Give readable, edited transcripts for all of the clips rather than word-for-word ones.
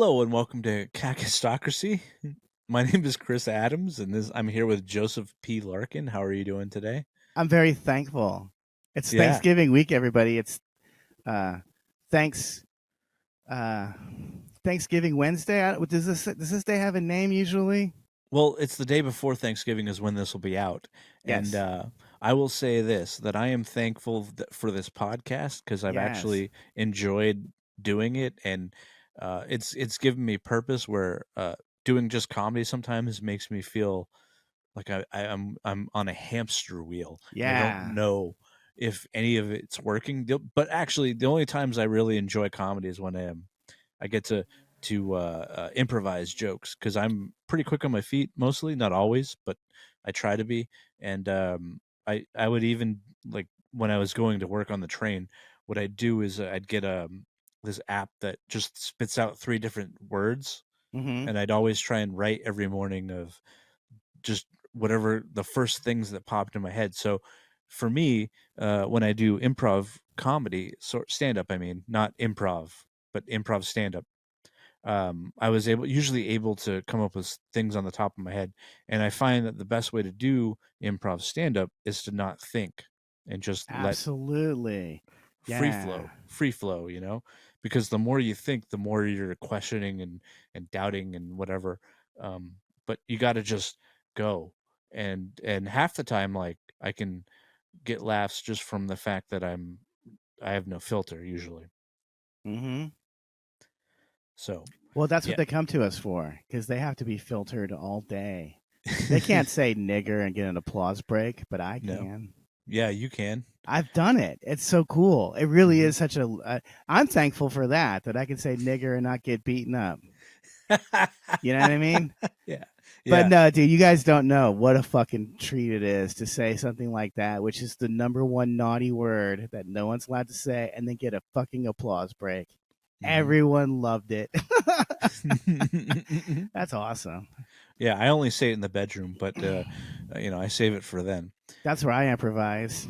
Hello and welcome to Kakistocracy. My name is Chris Adams, and I'm here with Joseph P. Larkin. How are you doing today? I'm very thankful. It's Yeah. Thanksgiving week, everybody. It's uh, thanks uh, Thanksgiving Wednesday. Does this day have a name usually? Well, it's the day before Thanksgiving is when this will be out, and Yes. I will say this: that I am thankful for this podcast because I've Yes. actually enjoyed doing it, and it's given me purpose. Where doing just comedy sometimes makes me feel like I'm on a hamster wheel and I don't Yeah. know if any of it's working. But actually, the only times I really enjoy comedy is when I get to improvise jokes because I'm pretty quick on my feet mostly, not always, but I try to be. And I would even like when I was going to work on the train, what I'd do is I'd get this app that just spits out three different words, Mm-hmm. and I'd always try and write every morning of just whatever the first things that popped in my head. So for me, when I do improv comedy, stand up, I mean, not improv, but improv stand up, I was usually able to come up with things on the top of my head. And I find that the best way to do improv stand up is to not think and just let Absolutely. Yeah. free flow, because the more you think, the more you're questioning and doubting and whatever. Um, but you got to just go. And half the time, like I can get laughs just from the fact that I have no filter usually. Mm-hmm. So Well, that's what yeah. they come to us for, because they have to be filtered all day. They can't say nigger and get an applause break, but I No. can. Yeah, you can. I've done it. It's so cool. It really Hmm. is such a. I'm thankful for that I can say nigger and not get beaten up. You know what I mean? Yeah. But Yeah. no, dude, you guys don't know what a fucking treat it is to say something like that, which is the number one naughty word that no one's allowed to say, and then get a fucking applause break. Hmm. Everyone loved it. That's awesome. Yeah, I only say it in the bedroom, but I save it for then. That's where I improvise.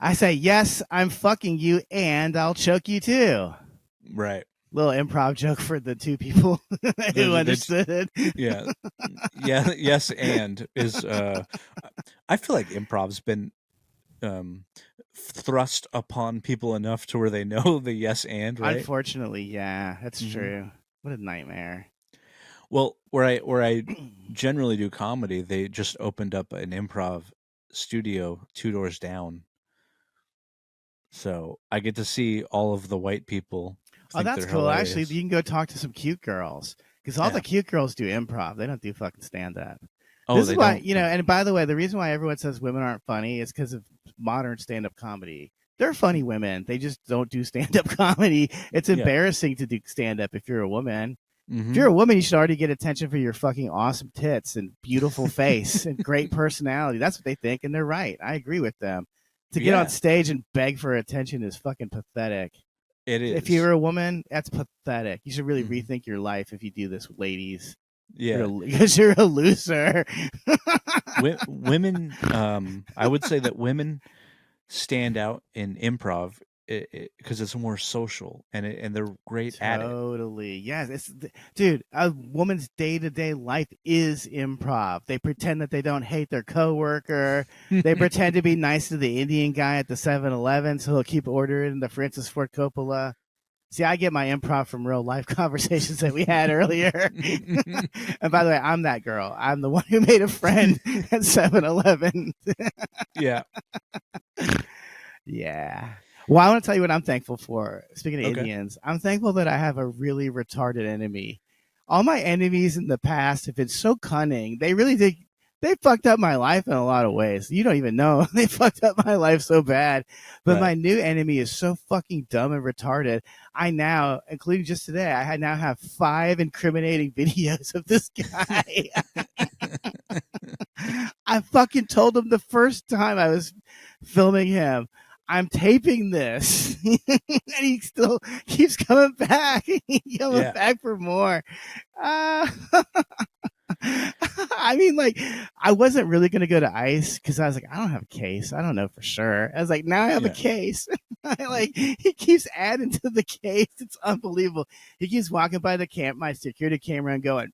I say, yes, I'm fucking you, and I'll choke you too. Right. Little improv joke for the two people who understood it. Yeah. Yeah, yes and is I feel like improv's been um thrust upon people enough to where they know the yes and, right? Unfortunately, yeah, that's Hmm. true. What a nightmare. Well, where I generally do comedy, they just opened up an improv studio two doors down. So I get to see all of the white people Oh, think that's they're cool. Actually, hilarious. you can go talk to some cute girls because all the Yeah. cute girls do improv. They don't do fucking stand up. Oh, This is they why, don't. and by the way, the reason why everyone says women aren't funny is because of modern stand up comedy. They're funny women. They just don't do stand up comedy. It's Yeah. embarrassing to do stand up if you're a woman. If you're Mhm. a woman, you should already get attention for your fucking awesome tits and beautiful face and great personality. That's what they think, and they're right. I agree with them. To get on Yeah, stage and beg for attention is fucking pathetic. it If is. you're a woman, that's pathetic. You should really Mhm. rethink your life if you do this, ladies. Yeah. Because you're a loser. Women, I would say that women stand out in improv because it's more social and they're great at it. Totally. Yes. Dude, a woman's day to day life is improv. They pretend that they don't hate their coworker. They pretend to be nice to the Indian guy at the 7-Eleven, so he'll keep ordering the Francis Ford Coppola. See, I get my improv from real life conversations that we had earlier. And by the way, I'm that girl. I'm the one who made a friend at 7-Eleven. Yeah. Yeah. Well, I want to tell you what I'm thankful for. Speaking of Okay. Indians, I'm thankful that I have a really retarded enemy. All my enemies in the past have been so cunning. They really did. They fucked up my life in a lot of ways. You don't even know. They fucked up my life so bad. But Right. my new enemy is so fucking dumb and retarded. I now, including just today, now have 5 incriminating videos of this guy. I fucking told him the first time I was filming him, I'm taping this. And he still keeps coming back. Coming Yeah. back for more. Uh, I mean, like, I wasn't really gonna go to ICE because I was like, I don't have a case. I don't know for sure. I was like, now I have a Yeah. case. Like, he keeps adding to the case. It's unbelievable. He keeps walking by my security camera, and going,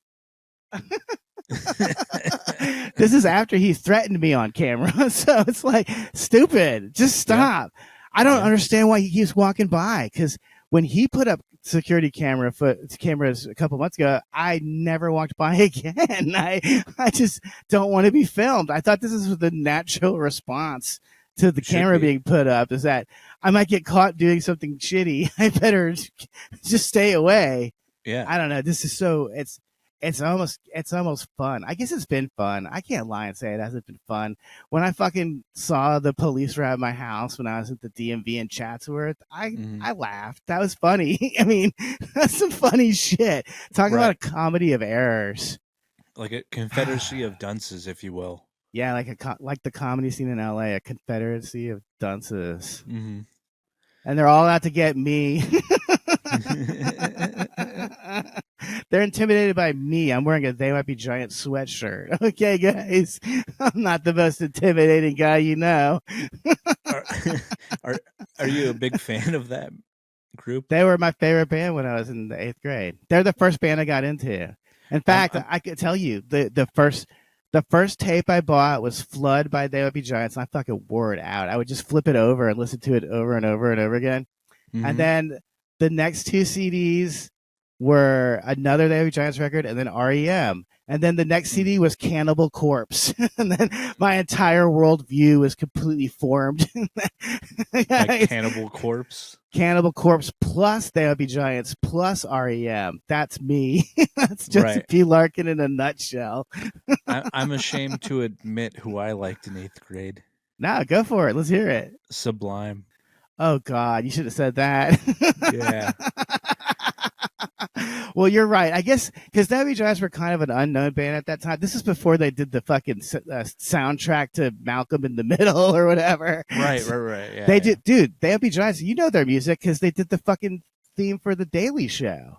this is after he threatened me on camera. So it's like, stupid. Just Yeah. stop. I don't Yeah. understand why he keeps walking by. Because when he put up security cameras a couple months ago, I never walked by again. I just don't want to be filmed. I thought this is the natural response to the Should camera be. being put up, is that I might get caught doing something shitty. I better just stay away. Yeah. I don't know. This is so it's almost fun. I guess it's been fun. I can't lie and say it hasn't been fun. When I fucking saw the police were at my house when I was at the DMV in Chatsworth, I Hmm. I laughed. That was funny. I mean, that's some funny shit. Talking about Right. a comedy of errors. Like a confederacy of dunces, if you will. Yeah, like the comedy scene in LA, a confederacy of dunces, Hmm. and they're all out to get me. They're intimidated by me. I'm wearing a They Might Be Giant sweatshirt. Okay, guys. I'm not the most intimidating guy you know. are, are are you a big fan of that group? They were my favorite band when I was in the 8th grade. They're the first band I got into. In fact, I'm I could tell you the first tape I bought was Flood by They Might Be Giants, and I fucking wore it out. I would just flip it over and listen to it over and over and over again. And hmm then the next two CDs were another They Might Be Giants record, and then REM. And then the next CD was Cannibal Corpse. And then my entire worldview was completely formed. like It's Cannibal Corpse. Cannibal Corpse plus They Might Be Giants plus REM. That's me. That's Joseph Right. P. Larkin in a nutshell. I'm ashamed to admit who I liked in eighth grade. Now, go for it. Let's hear it. Sublime. Oh, God. You should have said that. Yeah. Well, you're right. I guess because Debbie Giants were kind of an unknown band at that time. This is before they did the fucking soundtrack to Malcolm in the Middle or whatever. Right. Right. Right. Yeah. They Yeah. did, dude. Debbie Giants, you know their music because they did the fucking theme for the Daily Show.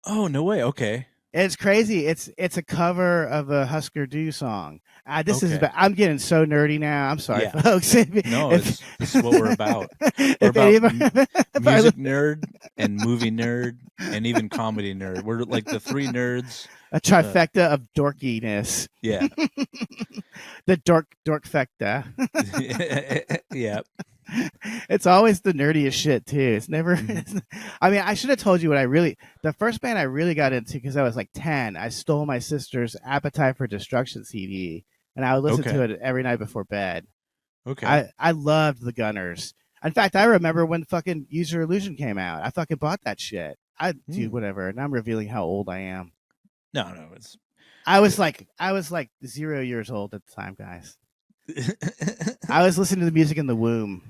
Oh no way. Okay. It's crazy. It's a cover of a Husker Du song. This is Okay. I'm getting so nerdy now. I'm sorry, Yeah. folks. No, If, this is what we're about. We're if any about of if I, music nerd and movie nerd and even comedy nerd. We're like the three nerds. a trifecta of dorkiness, Yeah. the dorkfecta. Yeah. It's always the nerdiest shit too. It's never. Mhm. I mean, I should have told you the first band I really got into because I was like 10. I stole my sister's Appetite for Destruction CD, and I would listen to Okay. it every night before bed. Okay. I loved the Gunners. In fact, I remember when fucking User Illusion came out. I fucking bought that shit. Dude, Hmm. whatever. And I'm revealing how old I am. No, no, it's I was like 0 years old at the time, guys. I was listening to the music in the womb.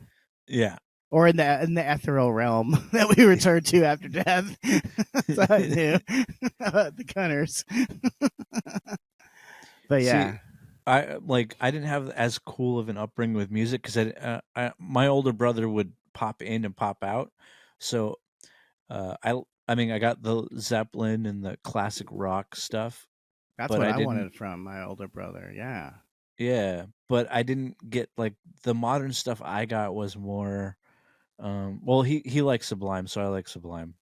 yeah. Or in the ethereal realm that we return to after death. That's how I knew about the Gunners. But See, yeah, I didn't have as cool of an upbringing with music because my older brother would pop in and pop out, so I mean I got the Zeppelin and the classic rock stuff, that's but what I I didn't. wanted from my older brother. Yeah. Yeah, but I didn't get like the modern stuff. I got was more. Well, he likes Sublime, so I like Sublime.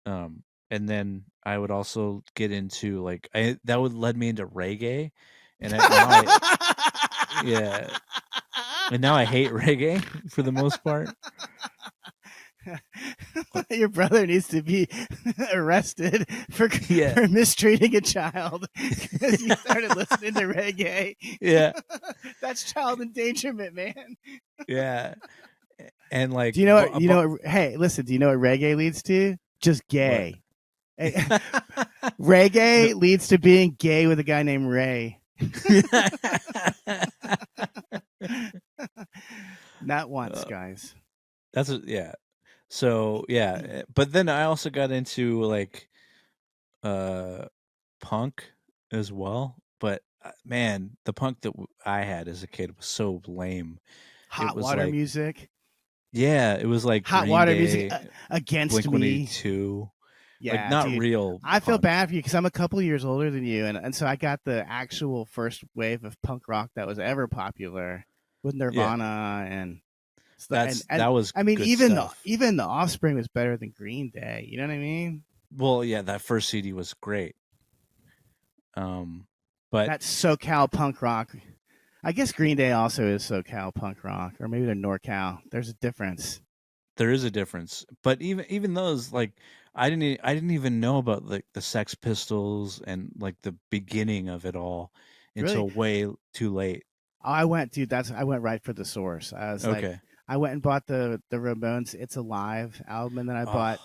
And then I would also get into like that would lead me into reggae, and yeah, and now I hate reggae for the most part. Your brother needs to be arrested for Yeah, for mistreating a child because you started listening to reggae. yeah, That's child endangerment, man. yeah, and like Do you know what? Hey, listen. Do you know what reggae leads to? Just what? gay. No. Reggae leads to being gay with a guy named Ray. Not once, Uh, guys. yeah. So yeah, but then I also got into like uh punk as well. But man, the punk that I had as a kid was so lame. It Hot was water like music. yeah, it was like Hot Green water music Day, against Blink One Eighty me. Two. Like Yeah, not dude. real I feel punk. bad for you because I'm a couple years older than you, and so I got the actual first wave of punk rock that was ever popular with Yeah, Nirvana and that was I mean good stuff. even the Offspring was better than Green Day. You know what I mean? Well, yeah, that first CD was great. But That's SoCal punk rock. I guess Green Day also is SoCal punk rock, or maybe they're NorCal. There's a difference. there is a difference. But even those, like, I didn't even know about like the Sex Pistols and like the beginning of it all Really? until way too late. I went, dude. I went right for the source. I was like, Okay. I went and bought the Ramones "It's Alive" album, and then Oh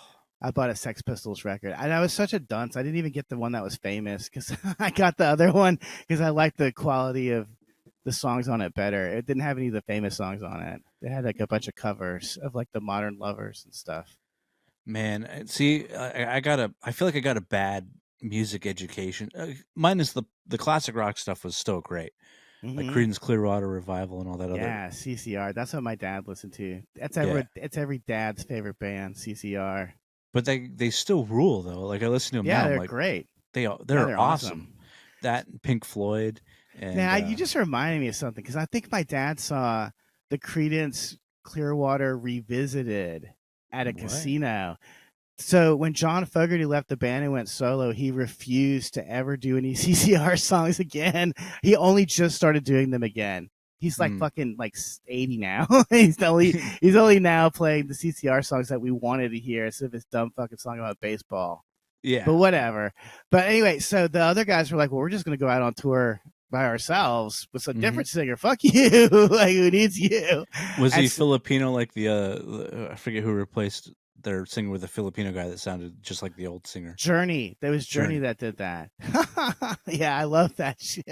I bought a Sex Pistols record. And I was such a dunce. I didn't even get the one that was famous because I got the other one because I liked the quality of the songs on it better. It didn't have any of the famous songs on it. It had like a bunch of covers of like the Modern Lovers and stuff. man, see, I got a. I feel like I got a bad music education. Minus the classic rock stuff was still great, like Hmm. Creedence Clearwater Revival and all that other. Yeah, CCR. That's what my dad listened to. Yeah, It's every dad's favorite band, CCR. but they still rule though. Like I listen to them Yeah, now, I'm they're like great. Yeah, they're they're awesome. awesome. That and Pink Floyd and Now you just reminded me of something because I think my dad saw the Credence Clearwater Revisited at a what? casino. So when John Fogerty left the band and went solo, he refused to ever do any CCR songs again. He only just started doing them again. He's like Mm. fucking like 80 now. He's only now playing the CCR songs that we wanted to hear instead of this dumb fucking song about baseball. But Yeah. whatever. But anyway, so the other guys were like, "Well, we're just gonna go out on tour by ourselves with a Hmm. different singer. Fuck you! Like, who needs you?" Was And he so, Filipino like I forget who replaced their singer with a Filipino guy that sounded just like the old singer. Journey, there was Journey Journey. that did that. Yeah, I love that shit,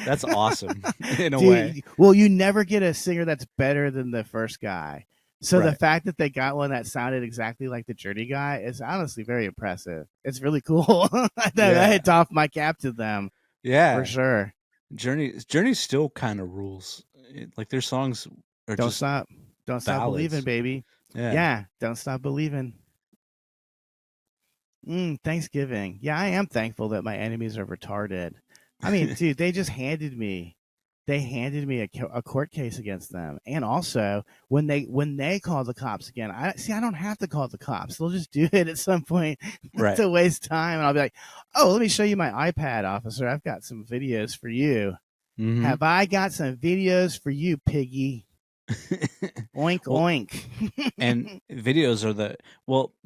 That's awesome in a way. dude. Well, you never get a singer that's better than the first guy. So the Right. fact that they got one that sounded exactly like the Journey guy is honestly very impressive. It's really cool. I Yeah. had to off my cap to them for Yeah. sure. Journey still kind of rules. Like their songs are Don't just stop. Don't stop believing, ballads. baby. Yeah. Yeah, don't stop believing. Thanksgiving. Yeah, I am thankful that my enemies are retarded. I mean, dude, they handed me a court case against them, and also when they call the cops again, I don't have to call the cops. They'll just do it at some point Right. to waste time, and I'll be like, "Oh, let me show you my iPad, officer. I've got some videos for you. Hmm. Have I got some videos for you, piggy? Oink Well, and oink." videos are the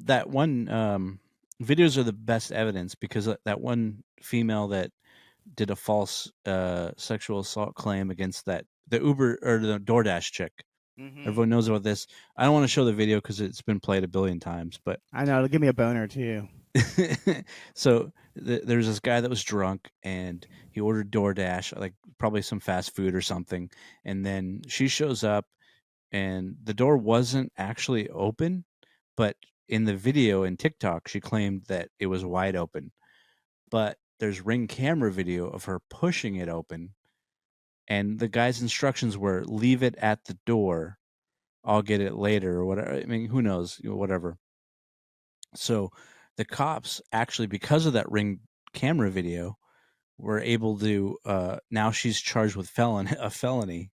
that one videos are the best evidence because that one female that did a false sexual assault claim against that the Uber or the DoorDash chick. Hmm. Everyone knows about this. I don't want to show the video because it's been played a billion times, but I know. It'll give me a boner too. so there's this guy that was drunk and he ordered DoorDash, like probably some fast food or something, and then she shows up and the door wasn't actually open, but in the video in TikTok, she claimed that it was wide open. But there's Ring camera video of her pushing it open, and the guy's instructions were leave it at the door. I'll get it later or whatever. I mean, who knows, whatever. So the cops actually, because of that Ring camera video, were able to. Now she's charged with a felony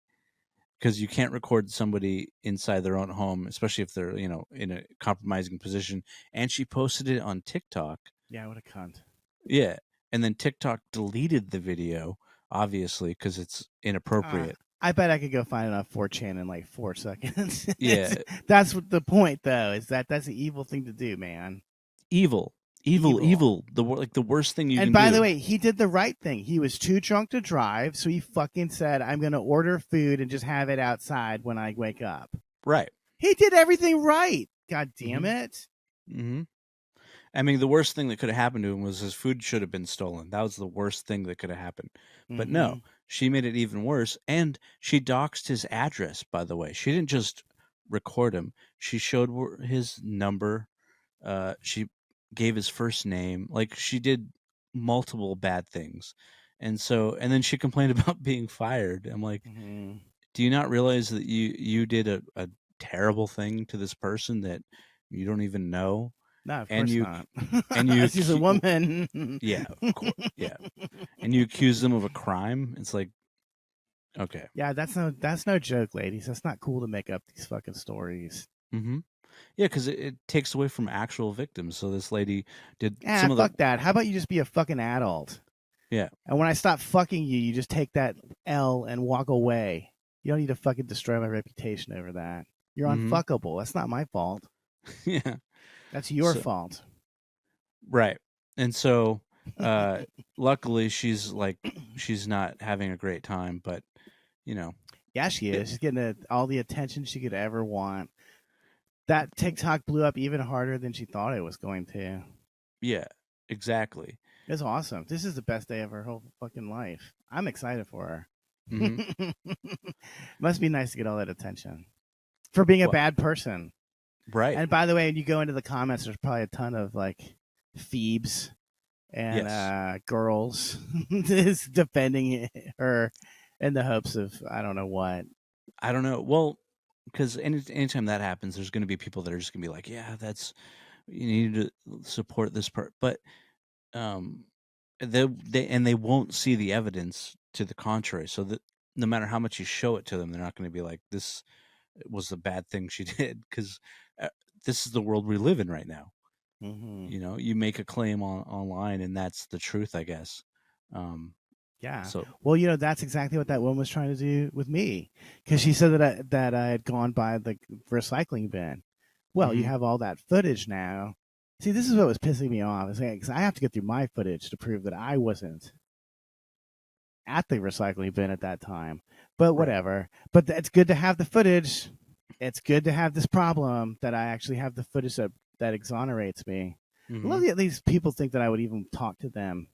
because you can't record somebody inside their own home, especially if they're in a compromising position. And she posted it on TikTok. Yeah, what a cunt. Yeah, and then TikTok deleted the video, obviously, because it's Uh, inappropriate. I bet I could go find it on 4chan in like 4 seconds. Yeah, That's what the point, though, is that that's an evil thing to do, man. evil, evil, Evil. evil. Like the worst thing you And can by the do. way, he did the right thing. He was too drunk to drive, so he fucking said, "I'm going to order food and just have it outside when I wake up." Right. He did everything right. God damn Hmm. it. Hmm. I mean, the worst thing that could have happened to him was his food should have been stolen. That was the worst thing that could have happened. But no, Mm-hmm. she made it even worse, and she doxed his address. By the way, she didn't just record him; she showed his number. She gave his first name. Like she did multiple bad things, and then she complained about being fired. I'm like, Mm-hmm. do you not realize that you did a terrible thing to this person that you don't even know? No, of and course you not. and you She's a woman. yeah, of course, yeah, and you accuse them of a crime. It's like, okay. Yeah, that's no joke, ladies. That's not cool to make up these fucking stories. Mm-hmm. Yeah, because it takes away from actual victims. So this lady did Ah, some of the fuck that. How about you just be a fucking adult? yeah. And when I stop fucking you, you just take that L and walk away. You don't need to fucking destroy my reputation over that. You're Mm-hmm. unfuckable. That's not my fault. Yeah. That's your So fault. right, and so uh, luckily she's not having a great time, but you know, Yeah, she it, is. She's getting all the attention she could ever want. That TikTok blew up even harder than she thought it was going to. yeah, exactly. It's awesome. This is the best day of her whole fucking life. I'm excited for her. Mm-hmm. Must be nice to get all that attention for being a What? bad person. Right. And by the way, when you go into the comments, there's probably a ton of like Phoebes and Yes. girls is defending her in the hopes of I don't know what. I don't know. Well, because anytime that happens, there's going to be people that are just going to be like, yeah, that's you need to support this part, but um, they won't see the evidence to the contrary. So that no matter how much you show it to them, they're not going to be like, this was a bad thing she did, because uh, this is the world we live in right now. Mm-hmm. You know, you make a claim online, and that's the truth, I guess. Um, Yeah. so Well, that's exactly what that woman was trying to do with me, because she said that I had gone by the recycling bin. Well, you mhm, have all that footage now. See, this is what was pissing me off. Is because I have to get through my footage to prove that I wasn't at the recycling bin at that time. But right, whatever. But it's good to have the footage. It's good to have this problem that I actually have the footage that exonerates me. I love hmm, that these people think that I would even talk to them.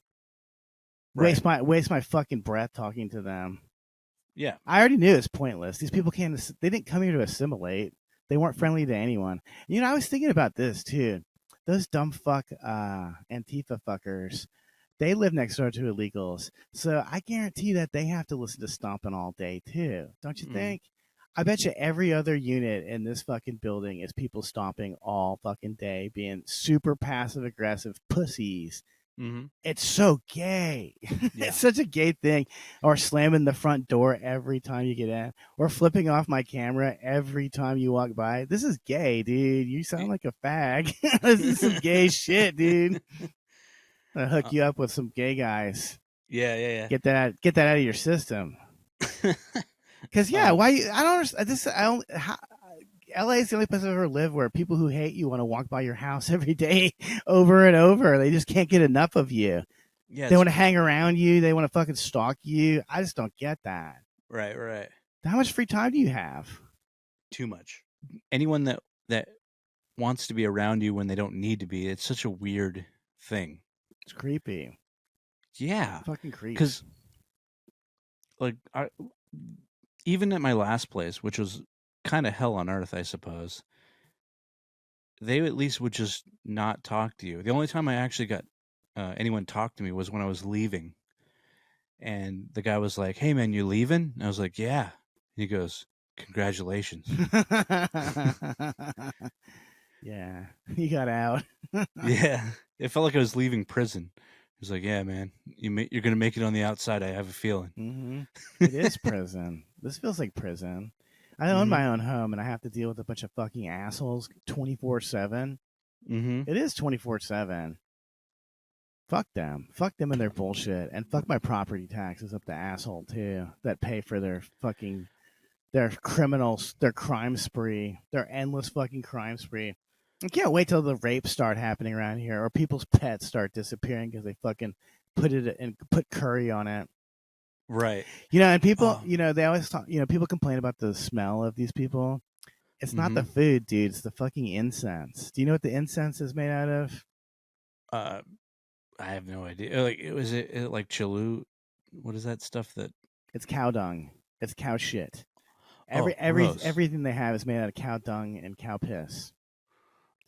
right, Waste my fucking breath talking to them. yeah, I already knew it's pointless. These people can't. They didn't come here to assimilate. They weren't friendly to anyone. I was thinking about this too. Those dumb Antifa fuckers. They live next door to illegals, so I guarantee that they have to listen to stomping all day too. Don't you mm, think? I bet you every other unit in this fucking building is people stomping all fucking day, being super passive aggressive pussies. hmm, It's so gay. It's yeah, such a gay thing. Or slamming the front door every time you get in, or flipping off my camera every time you walk by. This is gay, dude. You sound like a fag. This is some gay shit, dude. I'll hook uh, you up with some gay guys. yeah, yeah, Get that out of your system. yeah. Cause yeah, why I don't understand this. I don't. LA is the only place I've ever lived where people who hate you want to walk by your house every day, over and over. They just can't get enough of you. Yeah, They it's want to hang around you. They want to fucking stalk you. I just don't get that. right, right. How much free time do you have? Too much. Anyone that wants to be around you when they don't need to be, it's such a weird thing. It's creepy. Yeah, It fucking creeps. because like even at my last place, which was kind of hell on earth, I suppose, they at least would just not talk to you. The only time I actually got anyone talk to me was when I was leaving, and the guy was like, "Hey man, you leaving?" And I was like, "Yeah." And he goes, "Congratulations." Yeah, you got out. Yeah, it felt like I was leaving prison. He was like, "Yeah, man, you're gonna make it on the outside. I have a feeling." It is prison. This feels like prison. I own Mm-hmm. my own home and I have to deal with a bunch of fucking assholes 24/7. Mm-hmm. It is 24/7. Fuck them. Fuck them and their bullshit. And fuck my property taxes up the asshole too that pay for their criminals, their crime spree, their endless fucking crime spree. I can't wait till the rapes start happening around here, or people's pets start disappearing because they fucking put curry on it. Right. And people, Oh. they always talk. People complain about the smell of these people. It's not Mm-hmm. the food, dude. It's the fucking incense. Do you know what the incense is made out of? Uh, I have no idea. Like, it like Chalu? What is that stuff that? It's cow dung. It's cow shit. Oh, gross. Everything they have is made out of cow dung and cow piss.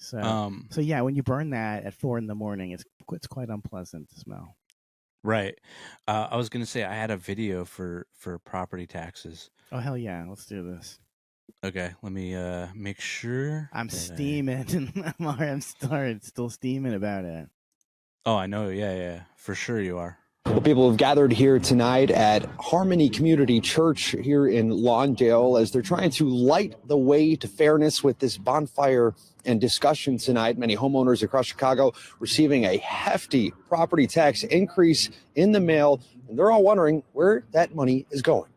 So Um, so yeah, when you burn that at 4 in the morning, it's quite unpleasant to smell. right. I was gonna say I had a video for property taxes. Oh hell yeah, let's do this. Okay, let me make sure I'm that steaming. I'm still steaming about it. Oh, I know. Yeah, for sure you are. Well, people have gathered here tonight at Harmony Community Church here in Lawndale as they're trying to light the way to fairness with this bonfire and discussion tonight. Many homeowners across Chicago receiving a hefty property tax increase in the mail, and they're all wondering where that money is going.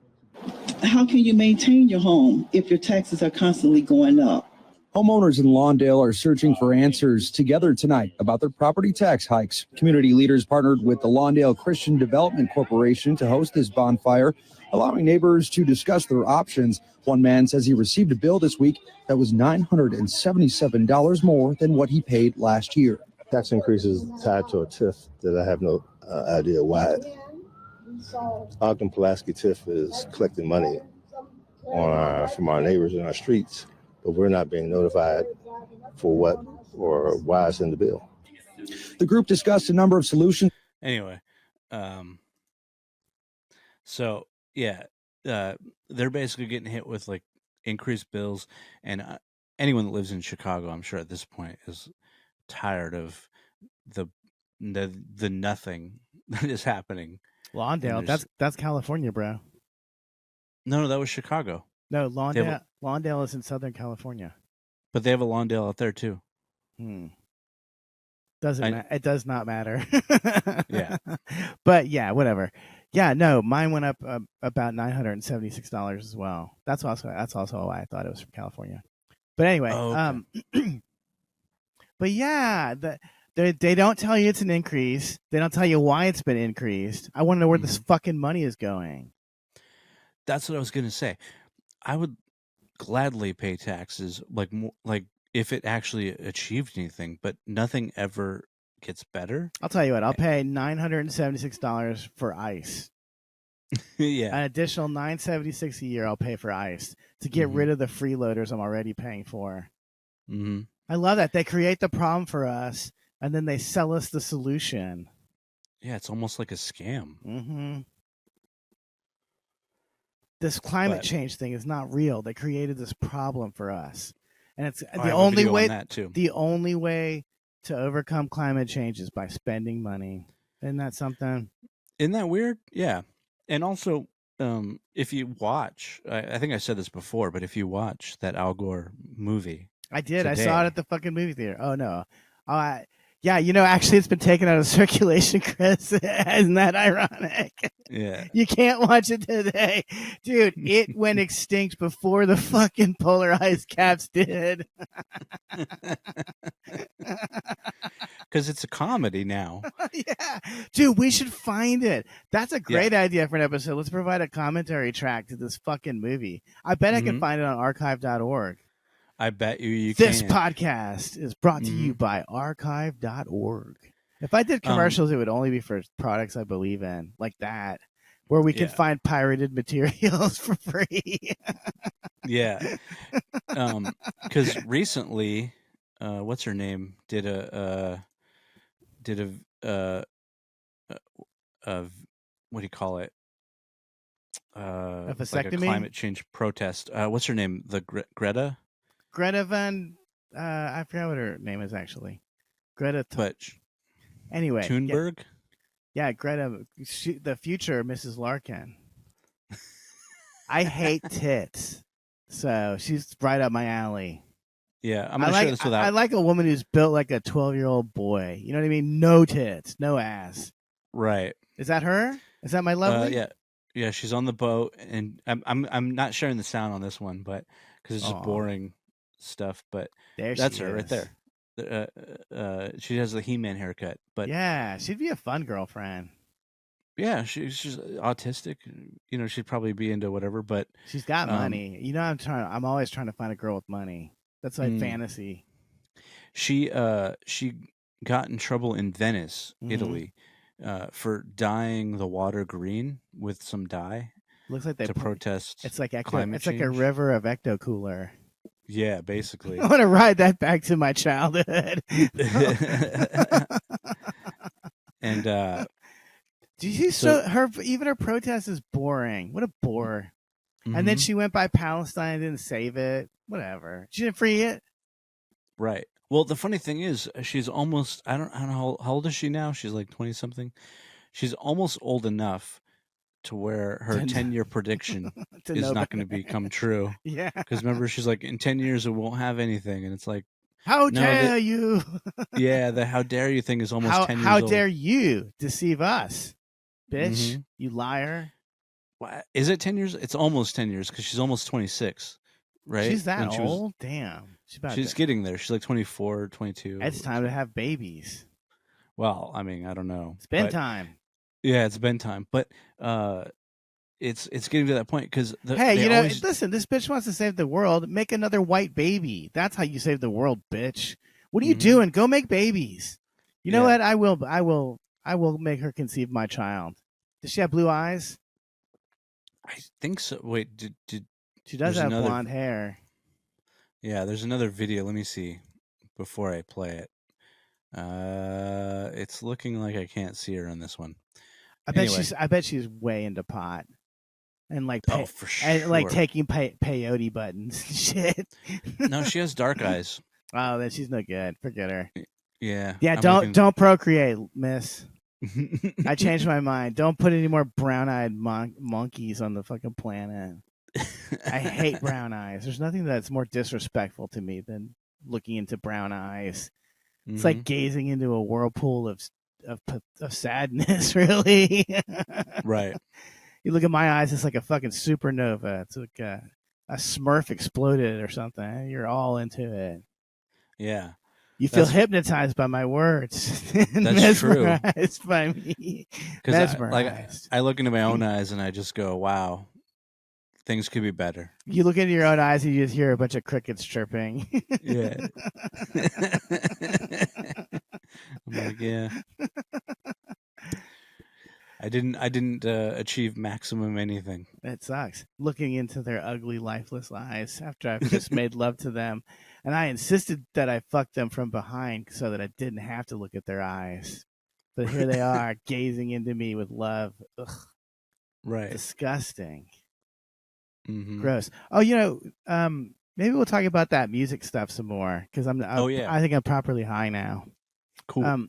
How can you maintain your home if your taxes are constantly going up? Homeowners in Lawndale are searching for answers together tonight about their property tax hikes. Community leaders partnered with the Lawndale Christian Development Corporation to host this bonfire, allowing neighbors to discuss their options. One man says he received a bill this week that was $977 more than what he paid last year. Tax increase is tied to a TIF that I have no idea why. Ogden Pulaski TIF is collecting money from our neighbors in our streets, but we're not being notified for what or why it's in the bill. The group discussed a number of solutions. Anyway, so yeah, they're basically getting hit with like increased bills, and anyone that lives in Chicago, I'm sure at this point, is tired of the nothing that is happening. Lawndale, that's California, bro. No, that was Chicago. No, Lawndale is in Southern California. But they have a Lawndale out there too. It does not matter. Yeah. But yeah, whatever. Yeah, no, mine went up about $976 as well. That's also why I thought it was from California. But anyway, okay. But yeah, they don't tell you it's an increase. They don't tell you why it's been increased. I want to know where this fucking money is going. That's what I was going to say. I would gladly pay taxes, like if it actually achieved anything, but nothing ever gets better. I'll tell you what, I'll pay $976 for ice. Yeah. An additional $976 a year I'll pay for ice to get rid of the freeloaders I'm already paying for. I love that. They create the problem for us, and then they sell us the solution. Yeah, it's almost like a scam. This climate change thing is not real. They created this problem for us. And it's the only way the only way to overcome climate change is by spending money. Isn't that something? Isn't that weird? Yeah. And also, if you watch, I think I said this before, but if you watch that Al Gore movie, I did. Today, I saw it at the fucking movie theater. Oh no. Yeah, actually it's been taken out of circulation, Chris. Isn't that ironic? Yeah. You can't watch it today. Dude, it went extinct before the fucking polar ice caps did. Because it's a comedy now. Yeah. Dude, we should find it. That's a great idea for an episode. Let's provide a commentary track to this fucking movie. I bet I can find it on archive.org. I bet you this can. This podcast is brought to you by archive.org. If I did commercials, it would only be for products I believe in, like that, where we can find pirated materials for free. Yeah. Because recently, what's her name did a what do you call it? A vasectomy? Like a climate change protest. What's her name? The Greta Van. I forgot what her name is actually. Greta. Anyway, Thunberg. Yeah, Greta. The future Mrs. Larkin. I hate tits, so she's right up my alley. Yeah, I'm gonna share this without. I like a woman who's built like a 12-year-old boy. You know what I mean? No tits, no ass. Right. Is that her? Is that my lovely? Yeah. She's on the boat, and I'm not sharing the sound on this one, but because it's just boring stuff. But that's her right there. She has the He-Man haircut, but yeah, she'd be a fun girlfriend. Yeah, she's autistic. She'd probably be into whatever, but she's got money. I'm always trying to find a girl with money. That's my fantasy. She got in trouble in Venice, Italy, for dyeing the water green with some dye. Looks like they protest. It's like climate it's change. Like a river of Ecto Cooler. Yeah, basically. I want to ride that back to my childhood. And do you see? So her protest is boring. What a bore. And then Mhm. she went by Palestine, didn't save it. Whatever. She didn't free it. Right. Well, the funny thing is, she's almost. I don't know how old is she now. She's like 20 something. She's almost old enough to where her To- 10-year prediction to is know not going to better. become true. Yeah. Because remember, she's like, in 10 years, it won't have anything. And it's like, How no, dare you? yeah, the how dare you thing is almost 10 How years old. dare you deceive us, bitch? Mhm. You liar. Is it 10 years? It's almost 10 years because she's almost 26, right? She's that When she was, old? Damn. she's getting there. She's like 24, 22. It's time to have babies. Well, I mean, I don't know. It's been But time. yeah, it's been time. But it's getting to that point because Hey, they always. listen, this bitch wants to save the world. Make another white baby. That's how you save the world, bitch. What are you Mhm. doing? Go make babies. You know Yeah. what? I will make her conceive my child. Does she have blue eyes? I think so. Wait, did She does There's have another. blonde hair. Yeah, there's another video. Let me see before I play it. It's looking like I can't see her on this one. Anyway. I bet she's way into pot and Oh, for and like sure. taking peyote buttons and shit. No, she has dark eyes. Oh, then she's no good. Forget her. Yeah. Yeah, I'm looking. don't procreate, miss. I changed my mind. Don't put any more brown-eyed monkeys on the fucking planet. I hate brown eyes. There's nothing that's more disrespectful to me than looking into brown eyes. It's like Mhm. gazing into a whirlpool of sadness, really. Right. You look at my eyes, it's like a fucking supernova. It's like a Smurf exploded or something. You're all into it. Yeah. You feel That's hypnotized by my words, that's true. mesmerized by me, Because mesmerized. I look into my own eyes and I just go, wow, things could be better. You look into your own eyes and you just hear a bunch of crickets chirping. Yeah. I'm like, yeah. I didn't achieve maximum anything. It sucks. Looking into their ugly, lifeless eyes after I've just made love to them. And I insisted that I fuck them from behind so that I didn't have to look at their eyes. But here they are, gazing into me with love. Ugh, Right. disgusting. Mhm. Gross. Oh, maybe we'll talk about that music stuff some more because Oh yeah. I think I'm properly high now. Cool.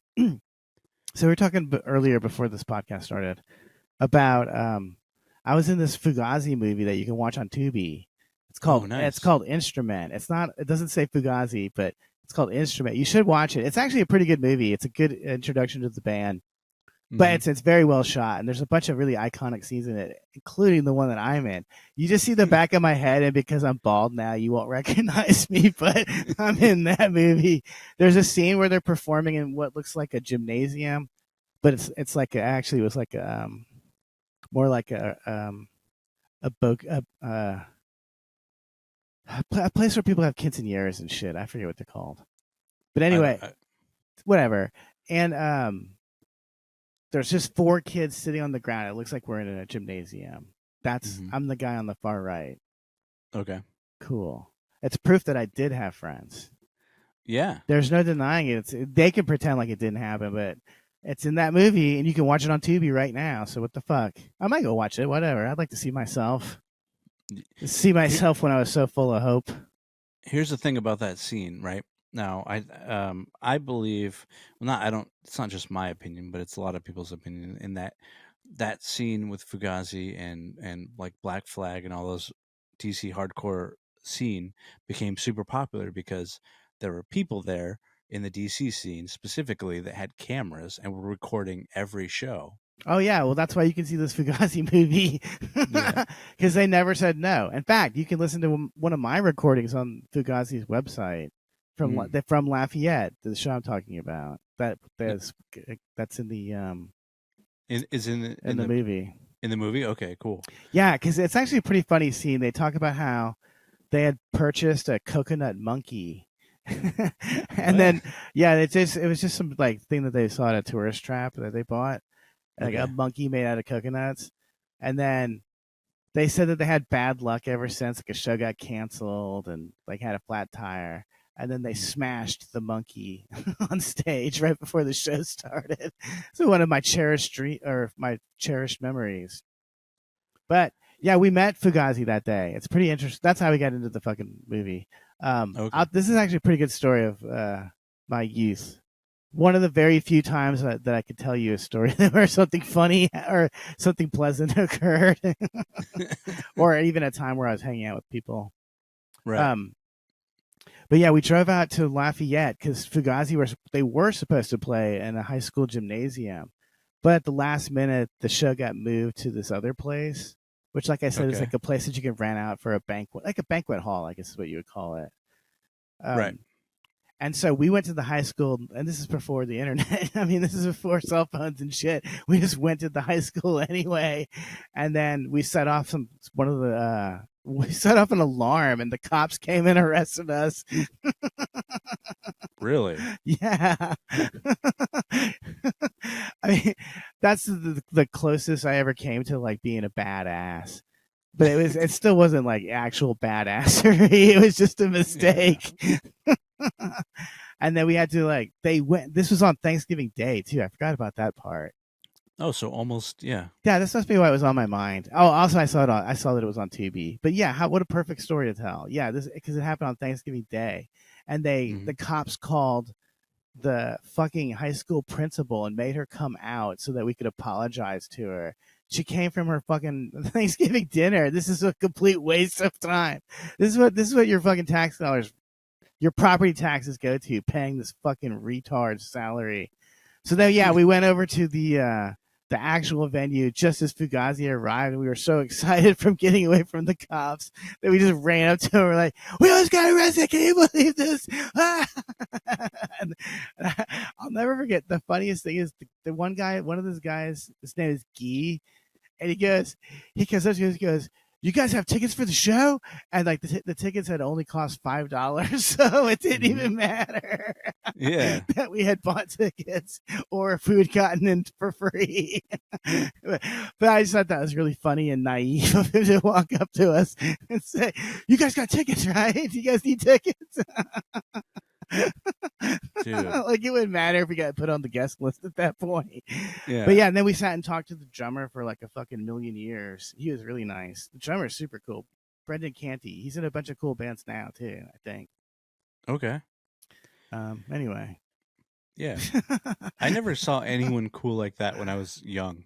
So we were talking earlier before this podcast started about I was in this Fugazi movie that you can watch on Tubi. Oh, nice. It's called Instrument. It doesn't say Fugazi, but it's called Instrument. You should watch it. It's actually a pretty good movie. It's a good introduction to the band. But Mhm. it's very well shot, and there's a bunch of really iconic scenes in it, including the one that I'm in. You just see the back of my head, and because I'm bald now, you won't recognize me, but I'm in that movie. There's a scene where they're performing in what looks like a gymnasium, but it's like actually it was like more like a place where people have quinceañeras and shit. I forget what they're called, but anyway, whatever. And there's just 4 kids sitting on the ground. It looks like we're in a gymnasium. I'm the guy on the far right. Okay. Cool. It's proof that I did have friends. Yeah. There's no denying it. They can pretend like it didn't happen, but it's in that movie, and you can watch it on Tubi right now. So what the fuck? I might go watch it. Whatever. I'd like to see myself. See myself when I was so full of hope. Here's the thing about that scene, right? Now, I believe, well, not I don't. It's not just my opinion, but it's a lot of people's opinion. In that scene with Fugazi and like Black Flag and all those DC hardcore scene became super popular because there were people there in the DC scene specifically that had cameras and were recording every show. Oh yeah, well that's why you can see this Fugazi movie Yeah. because they never said no. In fact, you can listen to one of my recordings on Fugazi's website from Lafayette, the show I'm talking about. That's in the Is in the movie. In the movie? Okay, cool. Yeah, because it's actually a pretty funny scene. They talk about how they had purchased a coconut monkey. And then it was just some like thing that they saw at a tourist trap that they bought. Like a monkey made out of coconuts. And then they said that they had bad luck ever since. Like a show got canceled and like had a flat tire. And then they smashed the monkey on stage right before the show started. So one of my cherished memories. But Yeah, we met Fugazi that day. It's pretty interesting. That's how we got into the fucking movie. Okay. This is actually a pretty good story of my youth. One of the very few times that I could tell you a story where something funny or something pleasant occurred, or even a time where I was hanging out with people. Right. But yeah, we drove out to Lafayette because Fugazi were supposed to play in a high school gymnasium, but at the last minute, the show got moved to this other place, which, like I said, is Okay. like a place that you can rent out for a banquet, like a banquet hall, I guess is what you would call it. Right. And so we went to the high school, and this is before the internet. I mean, this is before cell phones and shit. We just went to the high school anyway, and then we set off we set off an alarm, and the cops came and arrested us. Really? Yeah. I mean, that's the closest I ever came to like being a badass. But it still wasn't like actual badassery. It was just a mistake. Yeah. And then we had to this was on Thanksgiving Day too. I forgot about that part. Oh, so almost, yeah. Yeah, this must be why it was on my mind. Oh, also I saw that it was on Tubi. But yeah, what a perfect story to tell. Yeah, this because it happened on Thanksgiving Day, and the cops called the fucking high school principal and made her come out so that we could apologize to her. She came from her fucking Thanksgiving dinner. This is a complete waste of time. This is what your fucking tax dollars, your property taxes go to, paying this fucking retard's salary. So then, yeah, we went over to the actual venue just as Fugazi arrived, and we were so excited from getting away from the cops that we just ran up to him. We're like, "We almost got arrested! Can you believe this?" And I'll never forget. The funniest thing is the one of those guys. His name is Guy, and he goes, "You guys have tickets for the show?" And like the tickets had only cost $5, so it didn't even matter. Yeah. That we had bought tickets or if we had gotten in for free. But I just thought that was really funny and naive of him to walk up to us and say, "You guys got tickets, right? You guys need tickets?" Dude. Like it wouldn't matter if we got put on the guest list at that point. Yeah. But yeah, and then we sat and talked to the drummer for like a fucking million years. He was really nice. The drummer is super cool. Brendan Canty. He's in a bunch of cool bands now too, I think. Okay. Anyway. Yeah. I never saw anyone cool like that when I was young.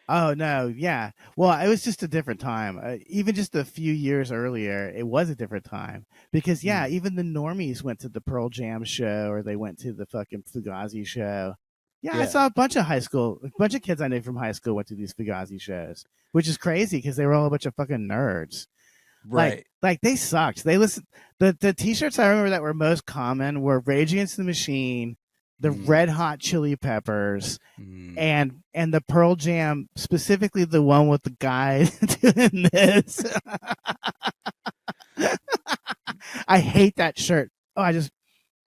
Oh no, yeah. Well, it was just a different time. Even just a few years earlier, it was a different time because even the normies went to the Pearl Jam show or they went to the fucking Fugazi show. Yeah, I saw a bunch of kids I knew from high school went to these Fugazi shows, which is crazy because they were all a bunch of fucking nerds. Right. Like they sucked. They listened. The T-shirts I remember that were most common were Rage Against the Machine, the Red Hot Chili Peppers, and the Pearl Jam, specifically the one with the guy doing this. I hate that shirt. Oh, I just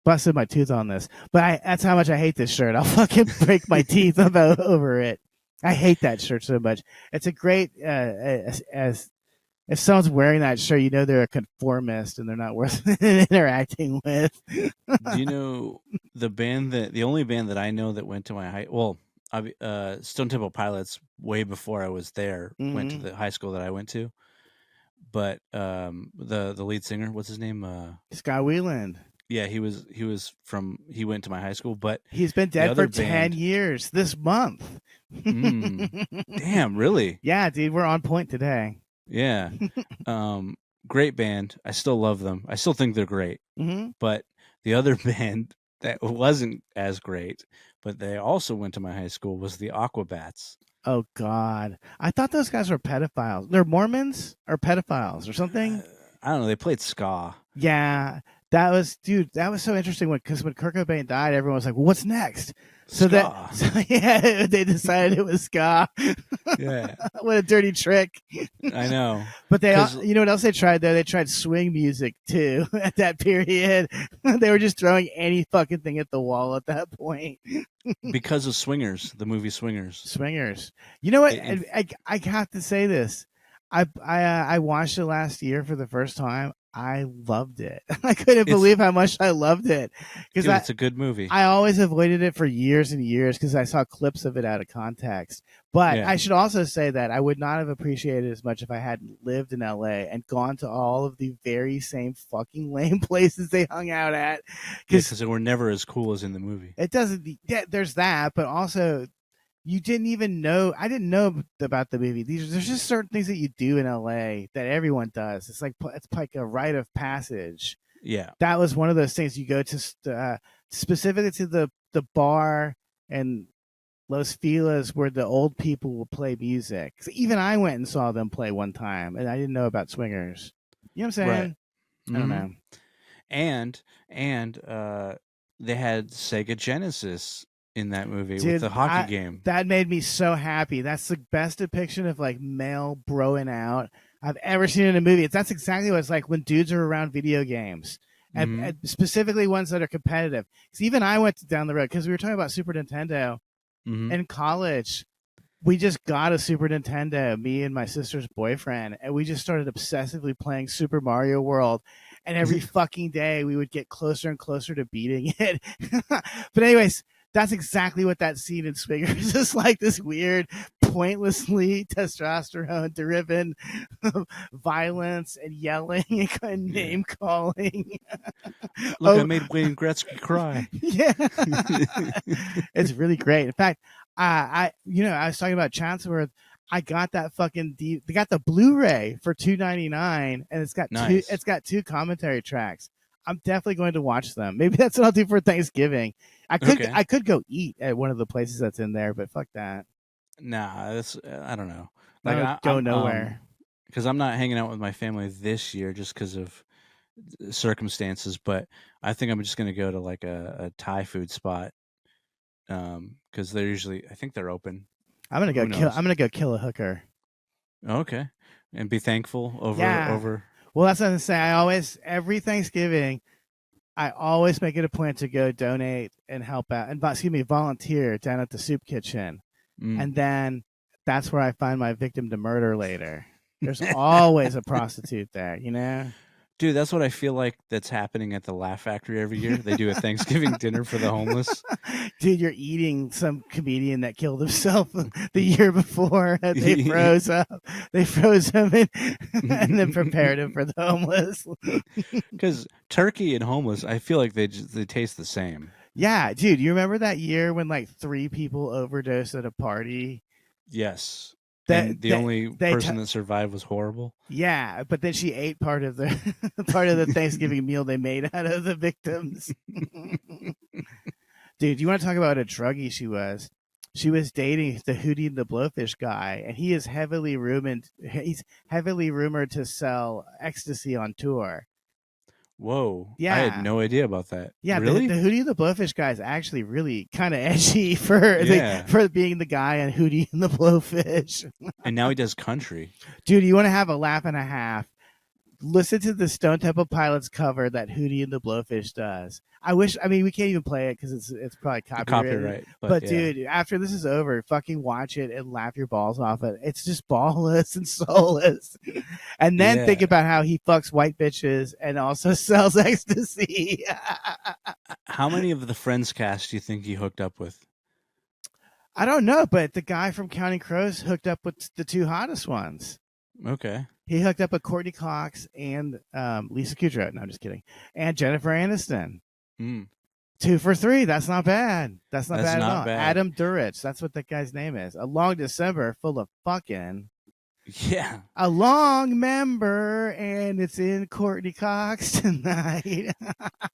busted my tooth on this, but that's how much I hate this shirt. I'll fucking break my teeth over it. I hate that shirt so much. It's a great as if someone's wearing that shirt, you know they're a conformist and they're not worth interacting with. Do you know the only band that I know that went to my high? Well, Stone Temple Pilots way before I was there went to the high school that I went to. But the lead singer, what's his name? Scott Weiland. Yeah, he went to my high school, but he's been dead for 10 years this month. Damn, really? Yeah, dude, we're on point today. Yeah. Great band. I still love them. I still think they're great. But the other band that wasn't as great, but they also went to my high school, was the Aquabats. Oh, God. I thought those guys were pedophiles. They're Mormons or pedophiles or something? I don't know. They played ska. Yeah. That was so interesting because when Kurt Cobain died, everyone was like, well, what's next? So ska. They decided it was ska. Yeah. What a dirty trick. I know. But you know what else they tried though? They tried swing music too at that period. They were just throwing any fucking thing at the wall at that point. Because of Swingers, the movie Swingers. Swingers. You know what? I have to say this. I watched it last year for the first time. I loved it. I couldn't believe how much I loved it because Dude, it's a good movie. I always avoided it for years and years because I saw clips of it out of context. But Yeah. I should also say that I would not have appreciated it as much if I hadn't lived in LA and gone to all of the very same fucking lame places they hung out at. Because they were never as cool as in the movie. It doesn't. Yeah, there's that, but also you didn't even know. I didn't know about the movie. There's just certain things that you do in LA that everyone does. It's like a rite of passage. Yeah. That was one of those things. You go to specifically to the bar and Los Feliz where the old people will play music. So even I went and saw them play one time, and I didn't know about swingers. You know what I'm saying? Right. I don't know. And they had Sega Genesis in that movie Dude, with the hockey game. That made me so happy. That's the best depiction of like male broing out I've ever seen in a movie. That's exactly what it's like when dudes are around video games, and specifically ones that are competitive. Because even I went down the road because we were talking about Super Nintendo in college. We just got a Super Nintendo, me and my sister's boyfriend, and we just started obsessively playing Super Mario World. And every fucking day we would get closer and closer to beating it. But anyways, that's exactly what that scene in Swingers is like. This weird, pointlessly testosterone-driven violence and yelling and name calling. Look, I made Wayne Gretzky cry. Yeah, it's really great. In fact, I was talking about Chatsworth. I got that fucking they got the Blu-ray for $2.99, and it's got two commentary tracks. I'm definitely going to watch them. Maybe that's what I'll do for Thanksgiving. I could go eat at one of the places that's in there, but fuck that. Nah, that's I don't know. Like I go nowhere because I'm not hanging out with my family this year just because of circumstances. But I think I'm just gonna go to like a Thai food spot because they're usually I think they're open. I'm gonna go kill a hooker. Okay, and be thankful over. Well, that's what I'm saying. Every Thanksgiving, I always make it a point to go donate and help out, and volunteer down at the soup kitchen, and then that's where I find my victim to murder later. There's always a prostitute there, you know. Dude, that's what I feel like that's happening at the Laugh Factory every year. They do a Thanksgiving dinner for the homeless. Dude, you're eating some comedian that killed himself the year before. They froze up. They froze him and then prepared him for the homeless. Because turkey and homeless, I feel like they taste the same. Yeah, dude, you remember that year when like 3 people overdosed at a party? Yes. And the only person that survived was horrible. Yeah, but then she ate part of the Thanksgiving meal they made out of the victims. Dude, you want to talk about a druggie she was? She was dating the Hootie and the Blowfish guy, and he is heavily rumored to sell ecstasy on tour. Whoa. Yeah. I had no idea about that. Yeah, really? The Hootie and the Blowfish guy is actually really kind of edgy for being the guy on Hootie and the Blowfish. And now he does country. Dude, you want to have a laugh and a half? Listen to the Stone Temple Pilots cover that Hootie and the Blowfish does. We can't even play it because it's probably copyright. But dude, after this is over, fucking watch it and laugh your balls off it. It's just ballless and soulless. And then think about how he fucks white bitches and also sells ecstasy. How many of the Friends cast do you think he hooked up with? I don't know, but the guy from Counting Crows hooked up with the 2 hottest ones. Okay. He hooked up with Courtney Cox and Lisa Kudrow. No, I'm just kidding. And Jennifer Aniston. 2 for 3. That's not bad. That's not bad at all. Adam Duritz. That's what that guy's name is. A long December full of fucking. Yeah. A long member, and it's in Courtney Cox tonight.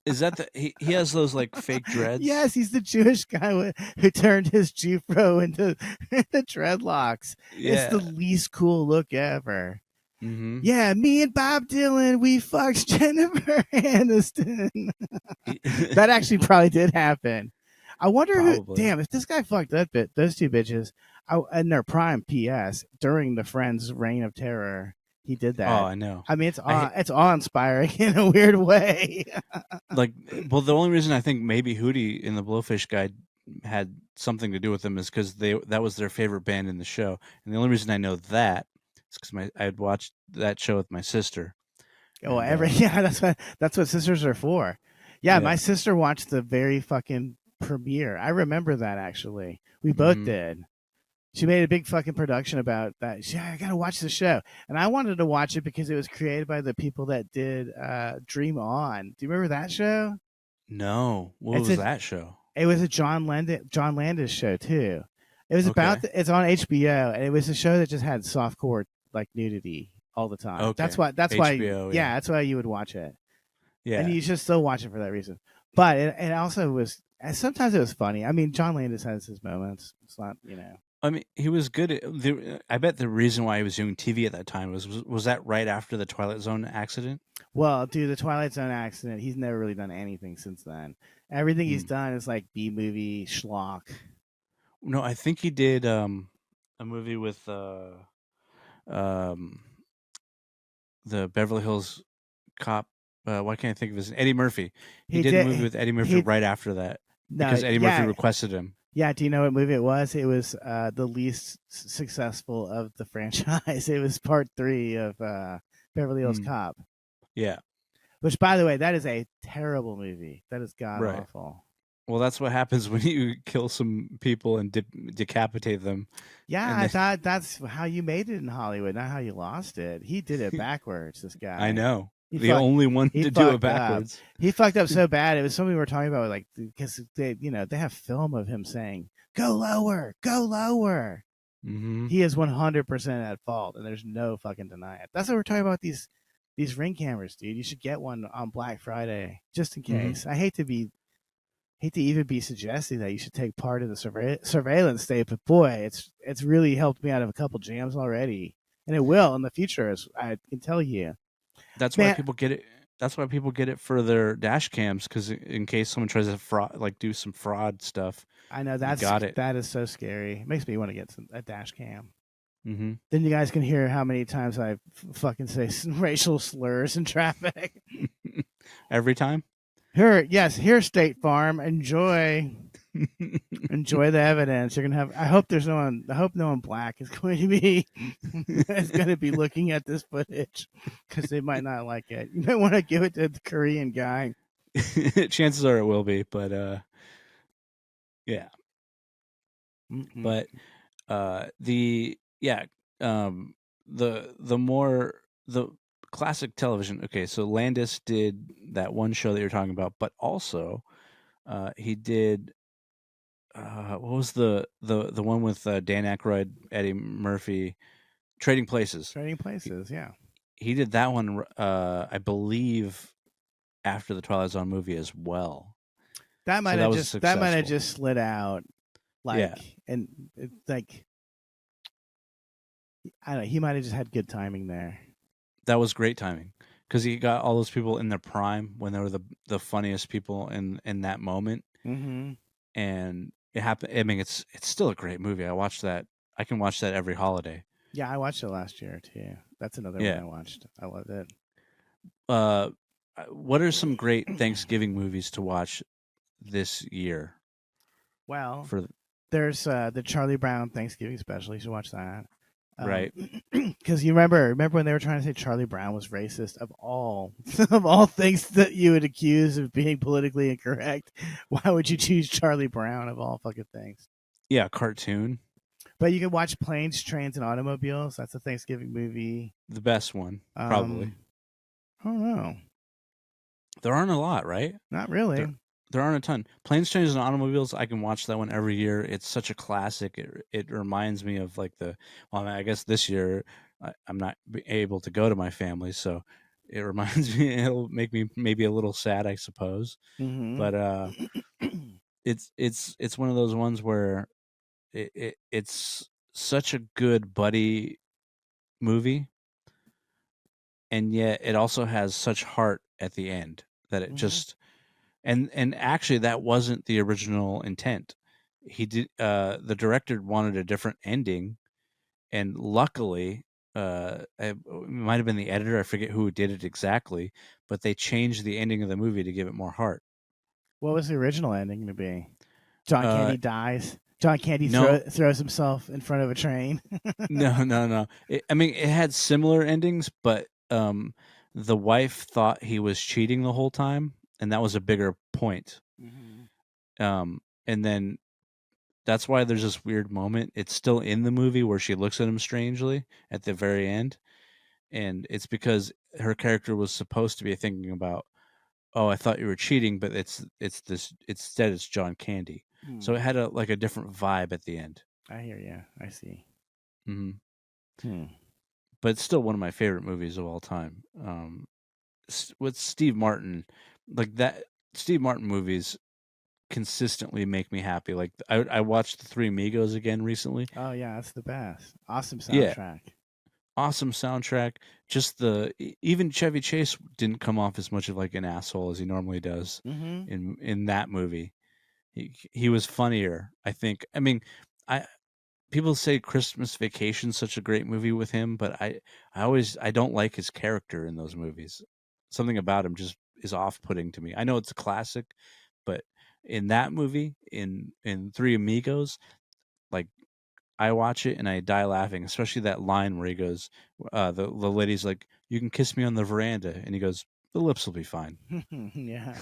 Is that he has those like fake dreads? Yes, he's the Jewish guy who turned his Jufro into dreadlocks. Yeah. It's the least cool look ever. Mm-hmm. Yeah, me and Bob Dylan, we fucked Jennifer Aniston. That actually probably did happen. I wonder if this guy fucked those 2 bitches in their prime. P.S. during the Friends' reign of terror, he did that. Oh, I know. I mean, it's awe-inspiring in a weird way. The only reason I think maybe Hootie and the Blowfish guy had something to do with them is because that was their favorite band in the show, and the only reason I know that is because I had watched that show with my sister, Oh, And yeah, that's what sisters are for. Yeah, my yeah. sister watched the very fucking premiere. I remember that actually. We both Hmm. did. She made a big fucking production about that. I gotta watch the show, and I wanted to watch it because it was created by the people that did Dream On. Do you remember that show? No, what It's was a that show? It was a John Landis show too. It was about Okay. it's on HBO, and it was a show that just had softcore like nudity all the time. That's Okay. why. That's why. HBO. Yeah. Yeah, that's why you would watch it, and Yeah. you should still watch it for that reason. But it also was. And sometimes it was funny. I mean, John Landis has his moments. It's not, I mean, he was good at I bet the reason why he was doing TV at that time was that right after the Twilight Zone accident? Well, dude, the Twilight Zone accident. He's never really done anything since then. Everything he's Hmm. done is like B movie schlock. No, I think he did a movie with um the Beverly Hills Cop. Why can't I think of his Eddie Murphy? He He did a did. movie with Eddie Murphy He right after that no. because Eddie Murphy Yeah. requested him. Yeah, do you know what movie it was? It was the least successful of the franchise. It was part 3 of Beverly Hills Hmm. Cop. Yeah. Which, by the way, that is a terrible movie. That is god Right. awful. Well, that's what happens when you kill some people and decapitate them. Yeah, And I then, thought that's how you made it in Hollywood, not how you lost it. He did it backwards. This guy. I know. He The fucked. only one He to do it fucked up. backwards. He fucked up so bad. It was something we were talking about, like because they have film of him saying, "Go lower, go lower." Hmm. He is 100% at fault, and there's no fucking denying it. That's what we're talking about, these ring cameras, dude. You should get one on Black Friday just in case. I hate to even be suggesting that you should take part in the surveillance state, but boy, it's really helped me out of a couple jams already, and it will in the future, as I can tell you. That's why Man, people get it. That's why people get it for their dash cams because in case someone tries to do some fraud stuff, I know you got it. that is so scary. It makes me want to get a dash cam. Hmm. Then you guys can hear how many times I fucking say racial slurs in traffic. Every time. Here, State Farm. Enjoy the evidence. You're gonna have. I hope no one black is going to be looking at this footage because they might not like it. You might want to give it to the Korean guy. Chances are it will be, but yeah. Mm-mm. But the the classic television. Okay, so Landis did that one show that you're talking about, but also he did what was the one with Dan Aykroyd, Eddie Murphy, Trading Places. Trading Places, yeah. He did that one, I believe, after the Twilight Zone movie as well. That might that have was just successful. slid out, like, Yeah. and like, I don't know. He might have just had good timing there. That was great timing because he got all those people in their prime when they were the funniest people in that moment, Mm-hmm. and it happened. I mean, it's still a great movie. I watched that. I can watch that every holiday. Yeah, I watched it last year too. That's another Yeah. one I watched. I loved it. What are some great Thanksgiving movies to watch this year? Well, For there's the Charlie Brown Thanksgiving special. You should watch that. right, Because you remember when they were trying to say Charlie Brown was racist, of all things that you would accuse of being politically incorrect, why would you choose Charlie Brown of all fucking things? yeah, cartoon, But you can watch Planes, Trains, and Automobiles. That's a Thanksgiving movie. the best one probably. I don't know. There aren't a lot, right? Not really. There aren't a ton. Planes, Trains, and Automobiles. I can watch that one every year. It's such a classic. It reminds me of like I guess this year I'm not able to go to my family, so it reminds me. It'll make me maybe a little sad, I suppose. Mm-hmm. But it's one of those ones where it's such a good buddy movie, and yet it also has such heart at the end that it just. And actually, that wasn't the original intent. He did. The director wanted a different ending, and luckily, it might have been the editor. I forget who did it exactly, but they changed the ending of the movie to give it more heart. What was the original ending to be? John Candy dies. John Candy No. throws himself in front of a train. No. I mean, it had similar endings, but the wife thought he was cheating the whole time, and that was a bigger point. And then that's why there's this weird moment. It's still in the movie where she looks at him strangely at the very end, and it's because her character was supposed to be thinking about, oh, I thought you were cheating, but it's instead it's John Candy. So it had a different vibe at the end. I hear you. I see. Mm-hmm. But it's still one of my favorite movies of all time. With Steve Martin, like that, Steve Martin movies consistently make me happy. Like I watched The Three Amigos again recently. Oh yeah, that's the best. Awesome Yeah. soundtrack. Awesome soundtrack. Just even Chevy Chase didn't come off as much of like an asshole as he normally does in that movie. He was funnier, I think. I mean, people say Christmas Vacation's such a great movie with him, but I don't like his character in those movies. Something about him just is off-putting to me. I know it's a classic, but in that movie, in Three Amigos, like I watch it and I die laughing, especially that line where he goes, the lady's like, "You can kiss me on the veranda," and he goes, "The lips will be fine." Yeah.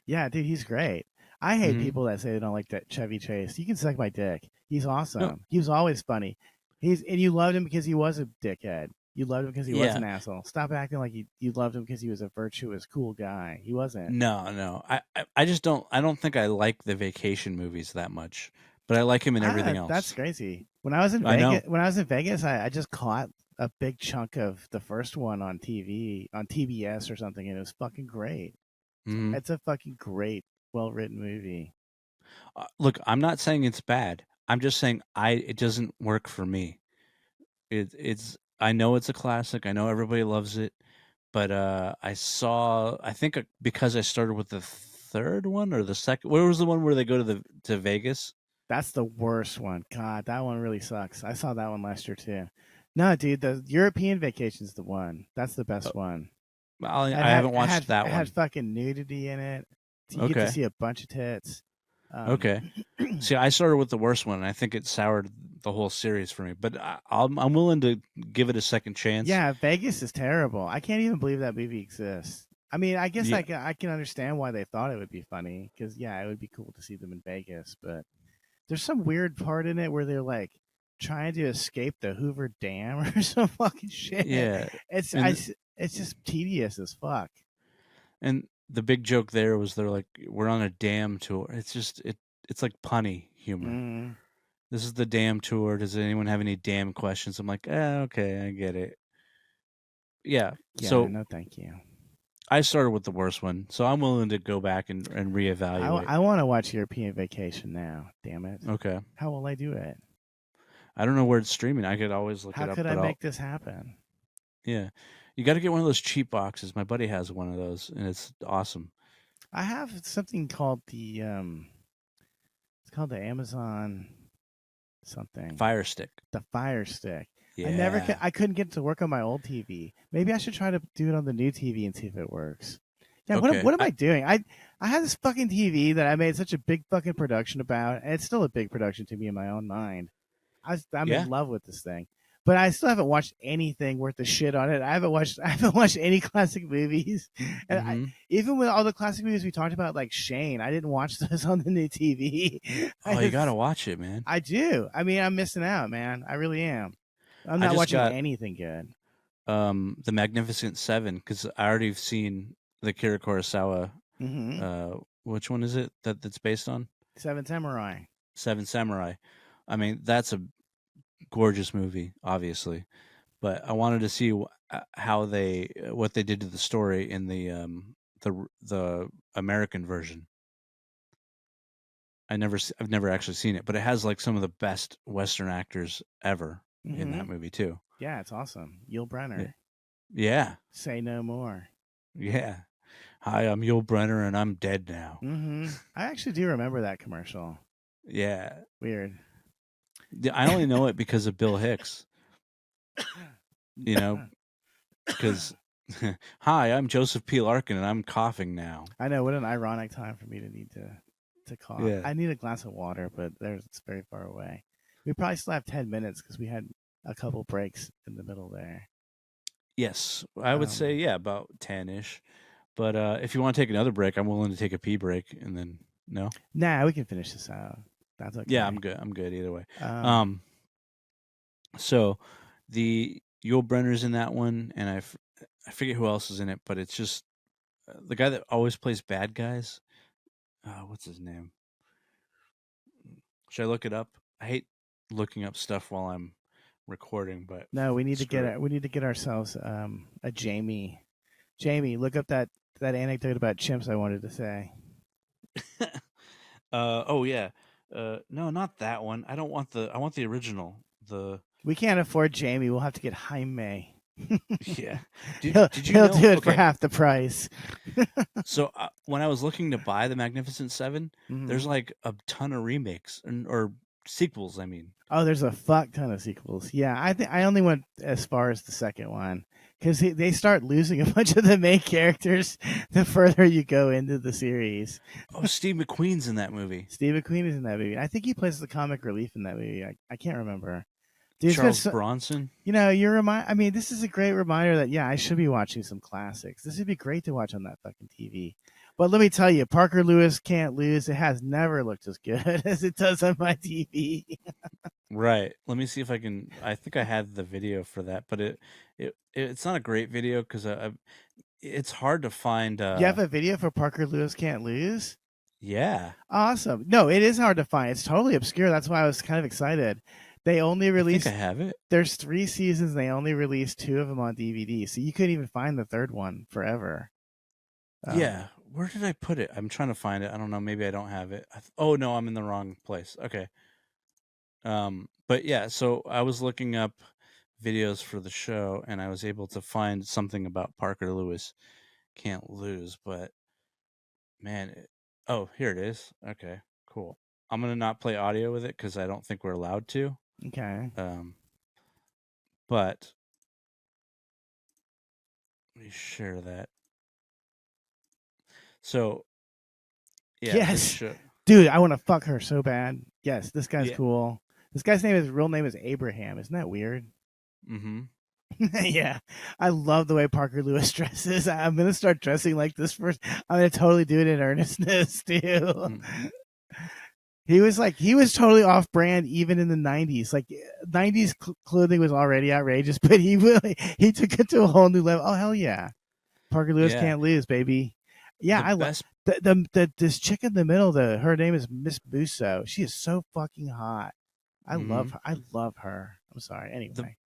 Yeah, dude, he's great. I hate people that say they don't like that Chevy Chase. You can suck my dick. He's awesome. No. He was always funny. And you loved him because he was a dickhead. You loved him because he was an asshole. Stop acting like you loved him because he was a virtuous, cool guy. He wasn't. No. I just don't. I don't think I like the vacation movies that much, but I like him in everything else. That's crazy. When I was in Vegas, I just caught a big chunk of the first one on TV, on TBS or something, and it was fucking great. It's a fucking great, well-written movie. Look, I'm not saying it's bad. I'm just saying it doesn't work for me. I know it's a classic. I know everybody loves it, but I think because I started with the third one or the second. Where was the one where they go to Vegas? That's the worst one. God, that one really sucks. I saw that one last year too. No, dude, the European Vacation's the one. That's the best one. I haven't watched that one. It had fucking nudity in it. You get to see a bunch of tits. Okay. See, I started with the worst one, and I think it soured the whole series for me. But I'm willing to give it a second chance. Yeah, Vegas is terrible. I can't even believe that movie exists. I mean, I guess I can understand why they thought it would be funny because it would be cool to see them in Vegas. But there's some weird part in it where they're like trying to escape the Hoover Dam or some fucking shit. Yeah, it's just tedious as fuck. And the big joke there was they're like, we're on a dam tour. It's just it's like punny humor. This is the dam tour. Does anyone have any damn questions? I'm like, okay, I get it. Yeah. So no, thank you. I started with the worst one, so I'm willing to go back and reevaluate. I want to watch European Vacation now. Damn it. Okay. How will I do it? I don't know where it's streaming. I could always look it up. How could I make this happen? Yeah. You got to get one of those cheap boxes. My buddy has one of those, and it's awesome. I have something called the it's called the Amazon something Fire Stick. The Fire Stick. Yeah. I couldn't get it to work on my old TV. Maybe I should try to do it on the new TV and see if it works. Yeah, okay. What am I doing? I had this fucking TV that I made such a big fucking production about, and it's still a big production to me in my own mind. I'm in love with this thing. But I still haven't watched anything worth the shit on it. I haven't watched any classic movies. And even with all the classic movies we talked about, like Shane, I didn't watch those on the new TV. You gotta watch it, man. I do. I mean, I'm missing out, man. I really am. I'm not watching anything good. The Magnificent Seven, because I already have seen the Akira Kurosawa. Which one is it that's based on? Seven Samurai. Seven Samurai. I mean, that's a gorgeous movie, obviously, but I wanted to see what they did to the story in the American version. I've never actually seen it, but it has like some of the best Western actors ever in that movie too. Yeah, it's awesome. Yul Brynner. Yeah. Say no more. Yeah. Hi, I'm Yul Brynner, and I'm dead now. I actually do remember that commercial. Yeah. Weird. I only know it because of Bill Hicks. You know, because hi, I'm Joseph P. Larkin, and I'm coughing now. I know, what an ironic time for me to need to cough. Yeah. I need a glass of water, but it's very far away. We probably still have 10 minutes because we had a couple breaks in the middle there. Yes, I would say about 10-ish. But if you want to take another break, I'm willing to take a pee break and then no. Nah, we can finish this out. That's okay. Yeah, I'm good. I'm good either way. Um, So the Yul Brenner's in that one, and I forget who else is in it, but it's just the guy that always plays bad guys. What's his name? Should I look it up? I hate looking up stuff while I'm recording, but no, we need to screw it. we need to get ourselves a Jamie. Jamie, look up that anecdote about chimps I wanted to say. Oh yeah. No, not that one. I don't want I want the original. We can't afford Jamie. We'll have to get Jaime. Yeah. He'll Did you do know? it for half the price. So when I was looking to buy the Magnificent Seven, there's like a ton of remakes or sequels. I mean, Oh, there's a fuck ton of sequels. Yeah, I think I only went as far as the second one because they start losing a bunch of the main characters the further you go into the series. oh, Steve McQueen's in that movie. Steve McQueen is in that movie. I think he plays the comic relief in that movie. I can't remember. Dude, Charles Bronson. You know, I mean, this is a great reminder that I should be watching some classics. This would be great to watch on that fucking TV. But let me tell you, Parker Lewis Can't Lose. It has never looked as good as it does on my TV. Right. Let me see if I can. I think I had the video for that, but it's not a great video because it's hard to find. You have a video for Parker Lewis Can't Lose? Yeah. Awesome. No, it is hard to find. It's totally obscure. That's why I was kind of excited. They only released. I think I have it. There's 3 seasons. They only released 2 of them on DVD, so you couldn't even find the third one forever. Yeah. Where did I put it? I'm trying to find it. I don't know. Maybe I don't have it. Oh no, I'm in the wrong place. Okay. But yeah, so I was looking up videos for the show, and I was able to find something about Parker Lewis Can't Lose. But man, oh, here it is. Okay, cool. I'm gonna not play audio with it because I don't think we're allowed to. Okay. But let me share that. So, yeah, yes, dude, I want to fuck her so bad. Yes, this guy's cool. This guy's real name is Abraham. Isn't that weird? Mm-hmm. Yeah, I love the way Parker Lewis dresses. I'm gonna start dressing like this first. I'm gonna totally do it in earnestness too. Mm-hmm. He was totally off brand even in the 90s. Like 90s clothing was already outrageous, but he took it to a whole new level. Oh hell yeah, Parker Lewis Can't Lose, baby. Yeah, I love this chick in the middle. Her name is Miss Busso. She is so fucking hot. I love her. I love her. I'm sorry. Anyway,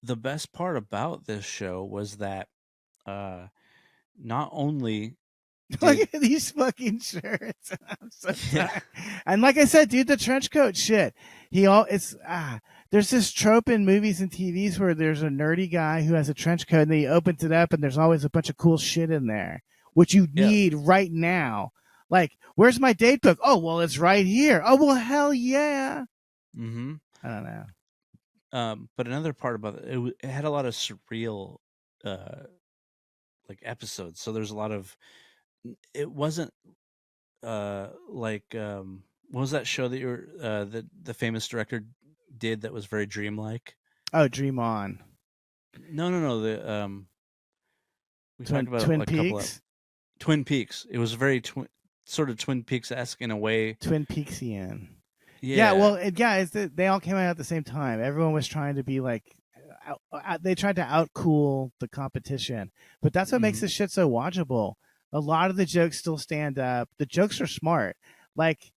the best part about this show was that not only look at these fucking shirts. I'm so sorry. And like I said, dude, the trench coat shit. There's this trope in movies and TVs where there's a nerdy guy who has a trench coat and then he opens it up and there's always a bunch of cool shit in there, which you need right now. Like, where's my date book? Oh, well, it's right here. Oh, well, hell yeah. Mm-hmm. I don't know. But another part about it had a lot of surreal, like episodes. So there's a lot of. It wasn't like what was that show that the famous director did that was very dreamlike? Oh, Dream On. No. We talked about Twin like Peaks. Twin Peaks. It was very sort of Twin Peaks-esque in a way. Twin Peaksian. Yeah. Well, they all came out at the same time. Everyone was trying to be like, they tried to outcool the competition, but that's what makes this shit so watchable. A lot of the jokes still stand up. The jokes are smart. Like,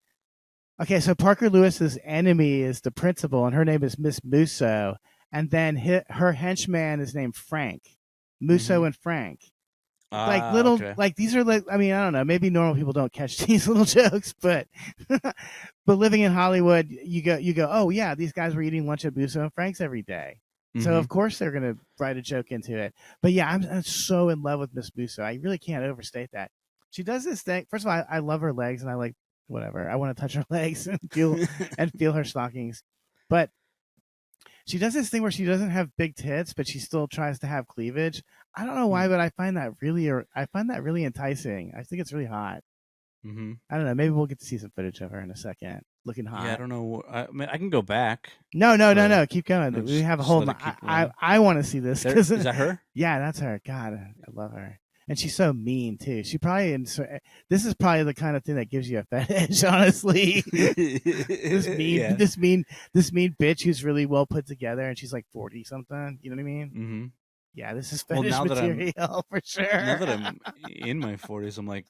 okay, so Parker Lewis's enemy is the principal, and her name is Miss Musso, and then her henchman is named Frank. Musso and Frank. Like little, like these are like, I mean, I don't know. Maybe normal people don't catch these little jokes, but living in Hollywood, you go, oh yeah, these guys were eating lunch at Musso and Frank's every day. So of course they're gonna write a joke into it. But yeah, I'm so in love with Miss Musso. I really can't overstate that. She does this thing. First of all, I love her legs, and I like whatever. I want to touch her legs and feel her stockings. But she does this thing where she doesn't have big tits, but she still tries to have cleavage. I don't know why, but I find that really enticing. I think it's really hot. Mm-hmm. I don't know. Maybe we'll get to see some footage of her in a second. looking hot. Yeah, I don't know. I mean, I can go back. No. Keep going. No, We have a just whole. let it keep running. I want to see this There, because is that her? yeah, that's her. God, I love her, and she's so mean too. She probably this is probably the kind of thing that gives you a fetish, honestly. this mean, Yeah. this mean bitch who's really well put together, and she's like 40 something. You know what I mean? Mm-hmm. Yeah, this is Well, fetish material for sure. now that I'm in my 40s, I'm like,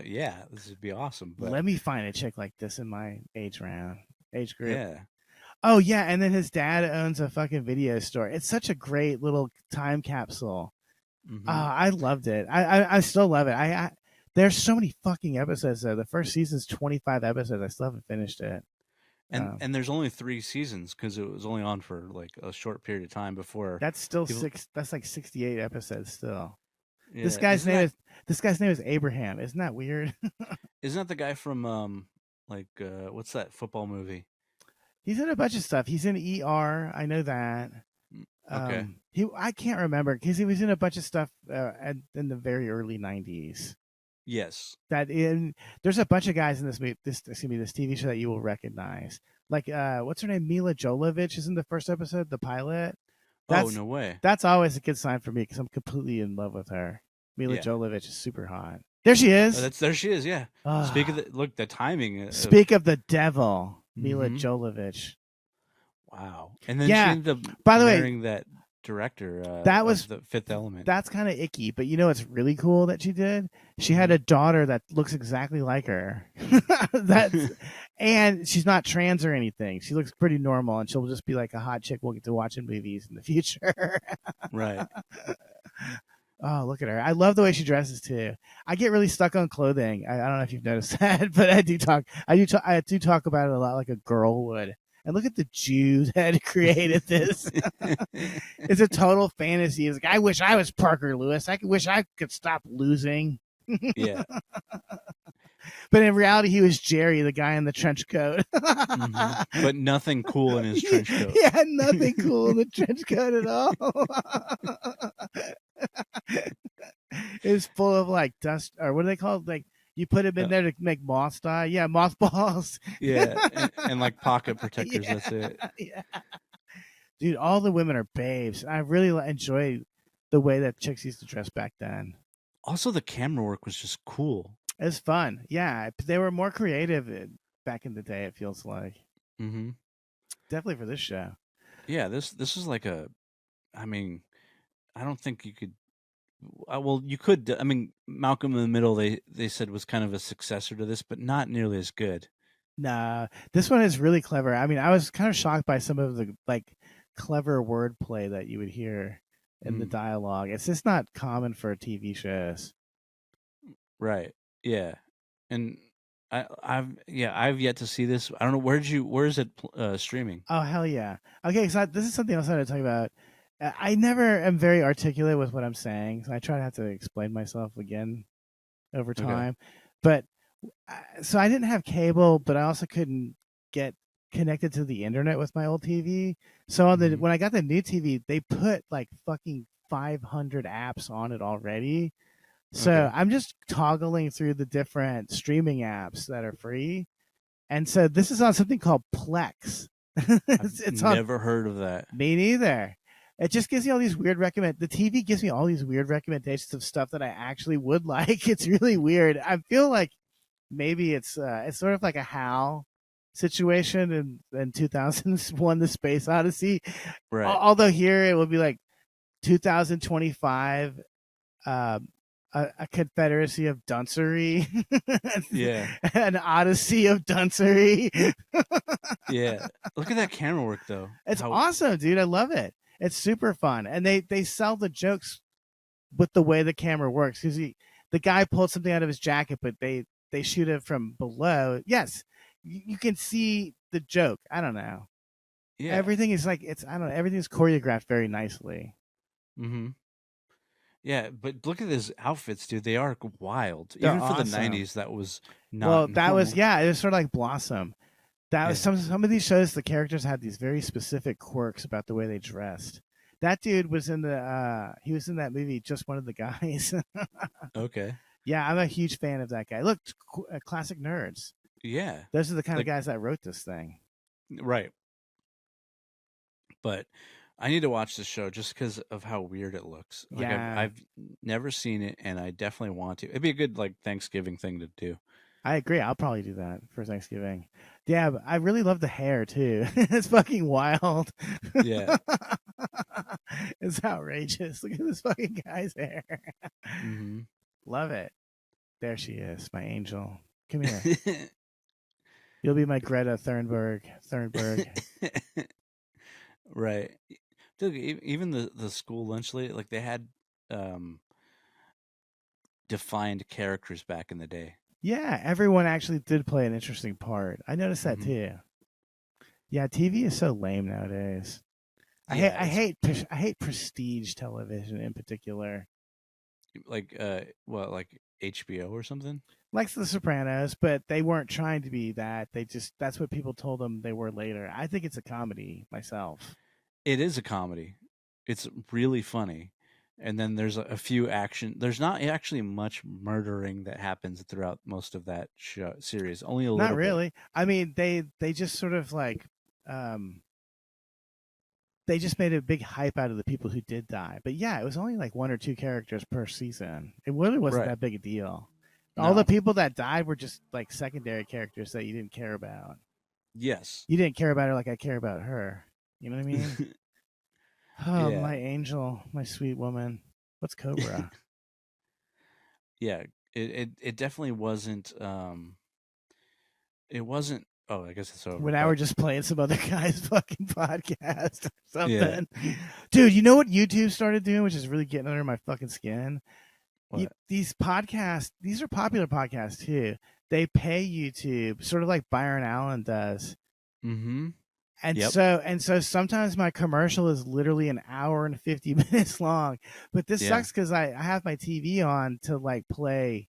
yeah, this would be awesome. But let me find a chick like this in my age group. yeah. Oh yeah, and then his dad owns a fucking video store. It's such a great little time capsule. Mm-hmm. I loved it. I still love it. I there's so many fucking episodes though. The first season's 25 episodes. I still haven't finished it. And there's only 3 seasons because it was only on for like a short period of time before. That's still That's like 68 episodes still. Yeah, this guy's name is Abraham. Isn't that weird? Isn't that the guy from what's that football movie? He's in a bunch of stuff. He's in ER. I know that. Okay. I can't remember because he was in a bunch of stuff in the very early 90s. Yes. There's a bunch of guys in this TV show that you will recognize. Like what's her name? Mila Jovovich is in the first episode, the pilot. No way. That's always a good sign for me because I'm completely in love with her. Mila Jovovich is super hot. There she is. There she is. Yeah. Speak of the timing. Speak of the devil, Mila Jovovich. Wow. And then she ended up marrying that director. That was The Fifth Element. That's kind of icky, but you know what's really cool that she did? She had a daughter that looks exactly like her. And she's not trans or anything. She looks pretty normal, and she'll just be like a hot chick we'll get to watch in movies in the future. Right. Oh, look at her. I love the way she dresses too. I get really stuck on clothing. I don't know if you've noticed that, but I do talk about it a lot like a girl would. And look at the Jews that created this. It's a total fantasy. It's like, I wish I was Parker Lewis. I wish I could stop losing. Yeah. But in reality, he was Jerry, the guy in the trench coat. But nothing cool in his trench coat. Yeah, nothing cool in the trench coat at all. It was full of like dust, or what are they called? Like, you put him in there to make moths die. Yeah, mothballs. Yeah, and like pocket protectors. Yeah, that's it. Yeah. Dude, all the women are babes. I really enjoy the way that chicks used to dress back then. Also, the camera work was just cool. It was fun. Yeah, they were more creative back in the day, it feels like. Mm-hmm. Definitely for this show. Yeah, this is like I mean, I don't think you could. Well, you could. I mean, Malcolm in the Middle, they said was kind of a successor to this, but not nearly as good. Nah, this one is really clever. I mean, I was kind of shocked by some of the like clever wordplay that you would hear in the dialogue. It's just not common for TV shows. Right. Yeah. And I've yet to see this. I don't know where is it streaming? Oh hell yeah. Okay, so this is something else I want to talk about. I never am very articulate with what I'm saying, so I try to have to explain myself again over time. Okay. But so I didn't have cable, but I also couldn't get connected to the internet with my old TV. So on when I got the new TV, they put like fucking 500 apps on it already. So I'm just toggling through the different streaming apps that are free. And so this is on something called Plex. I've never heard of that. Me neither. It just gives me all these weird the TV gives me all these weird recommendations of stuff that I actually would like. It's really weird. I feel like maybe it's sort of like a HAL situation in 2001 The Space Odyssey. Right. Although here it would be like 2025 a confederacy of duncery. Yeah. An odyssey of duncery. Yeah. Look at that camera work though. It's awesome, dude. I love it. It's super fun. And they sell the jokes with the way the camera works. Because the guy pulled something out of his jacket, but they shoot it from below. Yes. You can see the joke. I don't know. Yeah. Everything is like I don't know, everything's choreographed very nicely. Mm-hmm. Yeah, but look at his outfits, dude. They are wild. They're even for awesome. the 90s, that was not well. That normal. was it was sort of like Blossom. That was some of these shows. The characters had these very specific quirks about the way they dressed. That dude was in he was in that movie. Just One of the Guys. Okay. Yeah, I'm a huge fan of that guy. Look, classic nerds. Yeah. Those are the kind of Like, guys that wrote this thing. right. But I need to watch this show just because of how weird it looks. Like Yeah. I've never seen it, and I definitely want to. It'd be a good like Thanksgiving thing to do. I agree. I'll probably do that for Thanksgiving. Yeah, but I really love the hair too. It's fucking wild. Yeah. It's outrageous. Look at this fucking guy's hair. Mm-hmm. Love it. There she is, my angel. Come here. You'll be my Greta Thunberg. Right. Dude, even the school lunch lady, like they had defined characters back in the day. Yeah, everyone actually did play an interesting part. I noticed that too. Yeah, TV is so lame nowadays. I hate prestige television in particular. Like what, like HBO or something? Like The Sopranos, but they weren't trying to be that. That's what people told them they were later. I think it's a comedy myself. It is a comedy. It's really funny. And then there's a few action. There's not actually much murdering that happens throughout most of that show series. Only a little Not bit. really. I mean, they just sort of like they just made a big hype out of the people who did die. But yeah, it was only like 1 or 2 characters per season. It really wasn't that big a deal. All the people that died were just like secondary characters that you didn't care about. Yes. You didn't care about her like I care about her. You know what I mean? Oh, Yeah. my angel, my sweet woman. What's Cobra? Yeah, it definitely wasn't. It wasn't. Oh, I guess it's over. Well, now we're just playing some other guy's fucking podcast or something. Yeah. Dude, you know what YouTube started doing, which is really getting under my fucking skin? These podcasts, these are popular podcasts too. They pay YouTube, sort of like Byron Allen does. Mm-hmm. And so sometimes my commercial is literally an hour and 50 minutes long. But this sucks because I have my TV on to like play,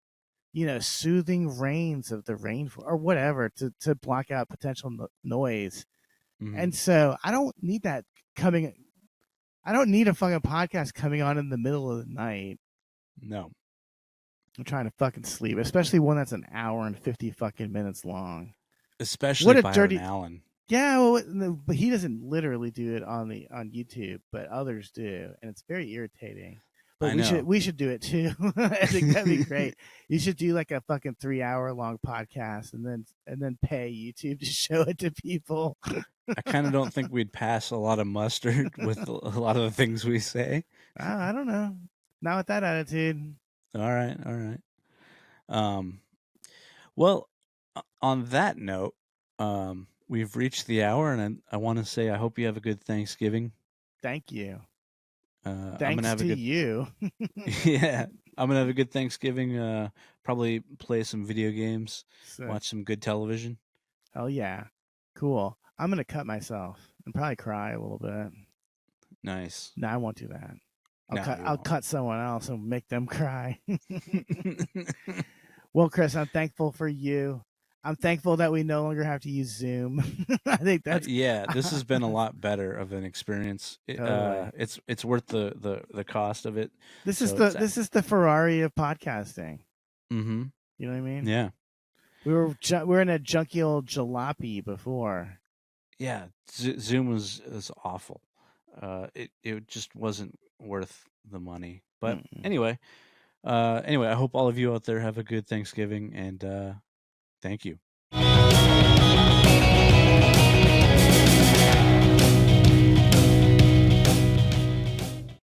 soothing rains of the rain or whatever to block out potential noise. Mm-hmm. And so I don't need that coming. I don't need a fucking podcast coming on in the middle of the night. No. I'm trying to fucking sleep, especially one that's an hour and 50 fucking minutes long. Especially what a Byron dirty Allen. Yeah, well, but he doesn't literally do it on YouTube, but others do, and it's very irritating. But we should do it too. I think that'd be great. You should do like a fucking 3-hour long podcast and then pay YouTube to show it to people. I kind of don't think we'd pass a lot of mustard with a lot of the things we say. I don't know. Not with that attitude. All right. Well, on that note, we've reached the hour, and I want to say I hope you have a good Thanksgiving. Thank you. Thanks to you. Yeah, I'm gonna have a good Thanksgiving. Probably play some video games, watch some good television. Oh yeah, cool. I'm gonna cut myself and probably cry a little bit. Nice. No, I won't do that. I'll cut someone else and make them cry. Well, Chris, I'm thankful for you. I'm thankful that we no longer have to use Zoom. I think that's this has been a lot better of an experience. Totally. It's worth the cost of it. This is the Ferrari of podcasting. Mm-hmm. You know what I mean? Yeah. We're in a junky old jalopy before. Yeah, Zoom was awful. It just wasn't worth the money. But anyway, I hope all of you out there have a good Thanksgiving, and thank you.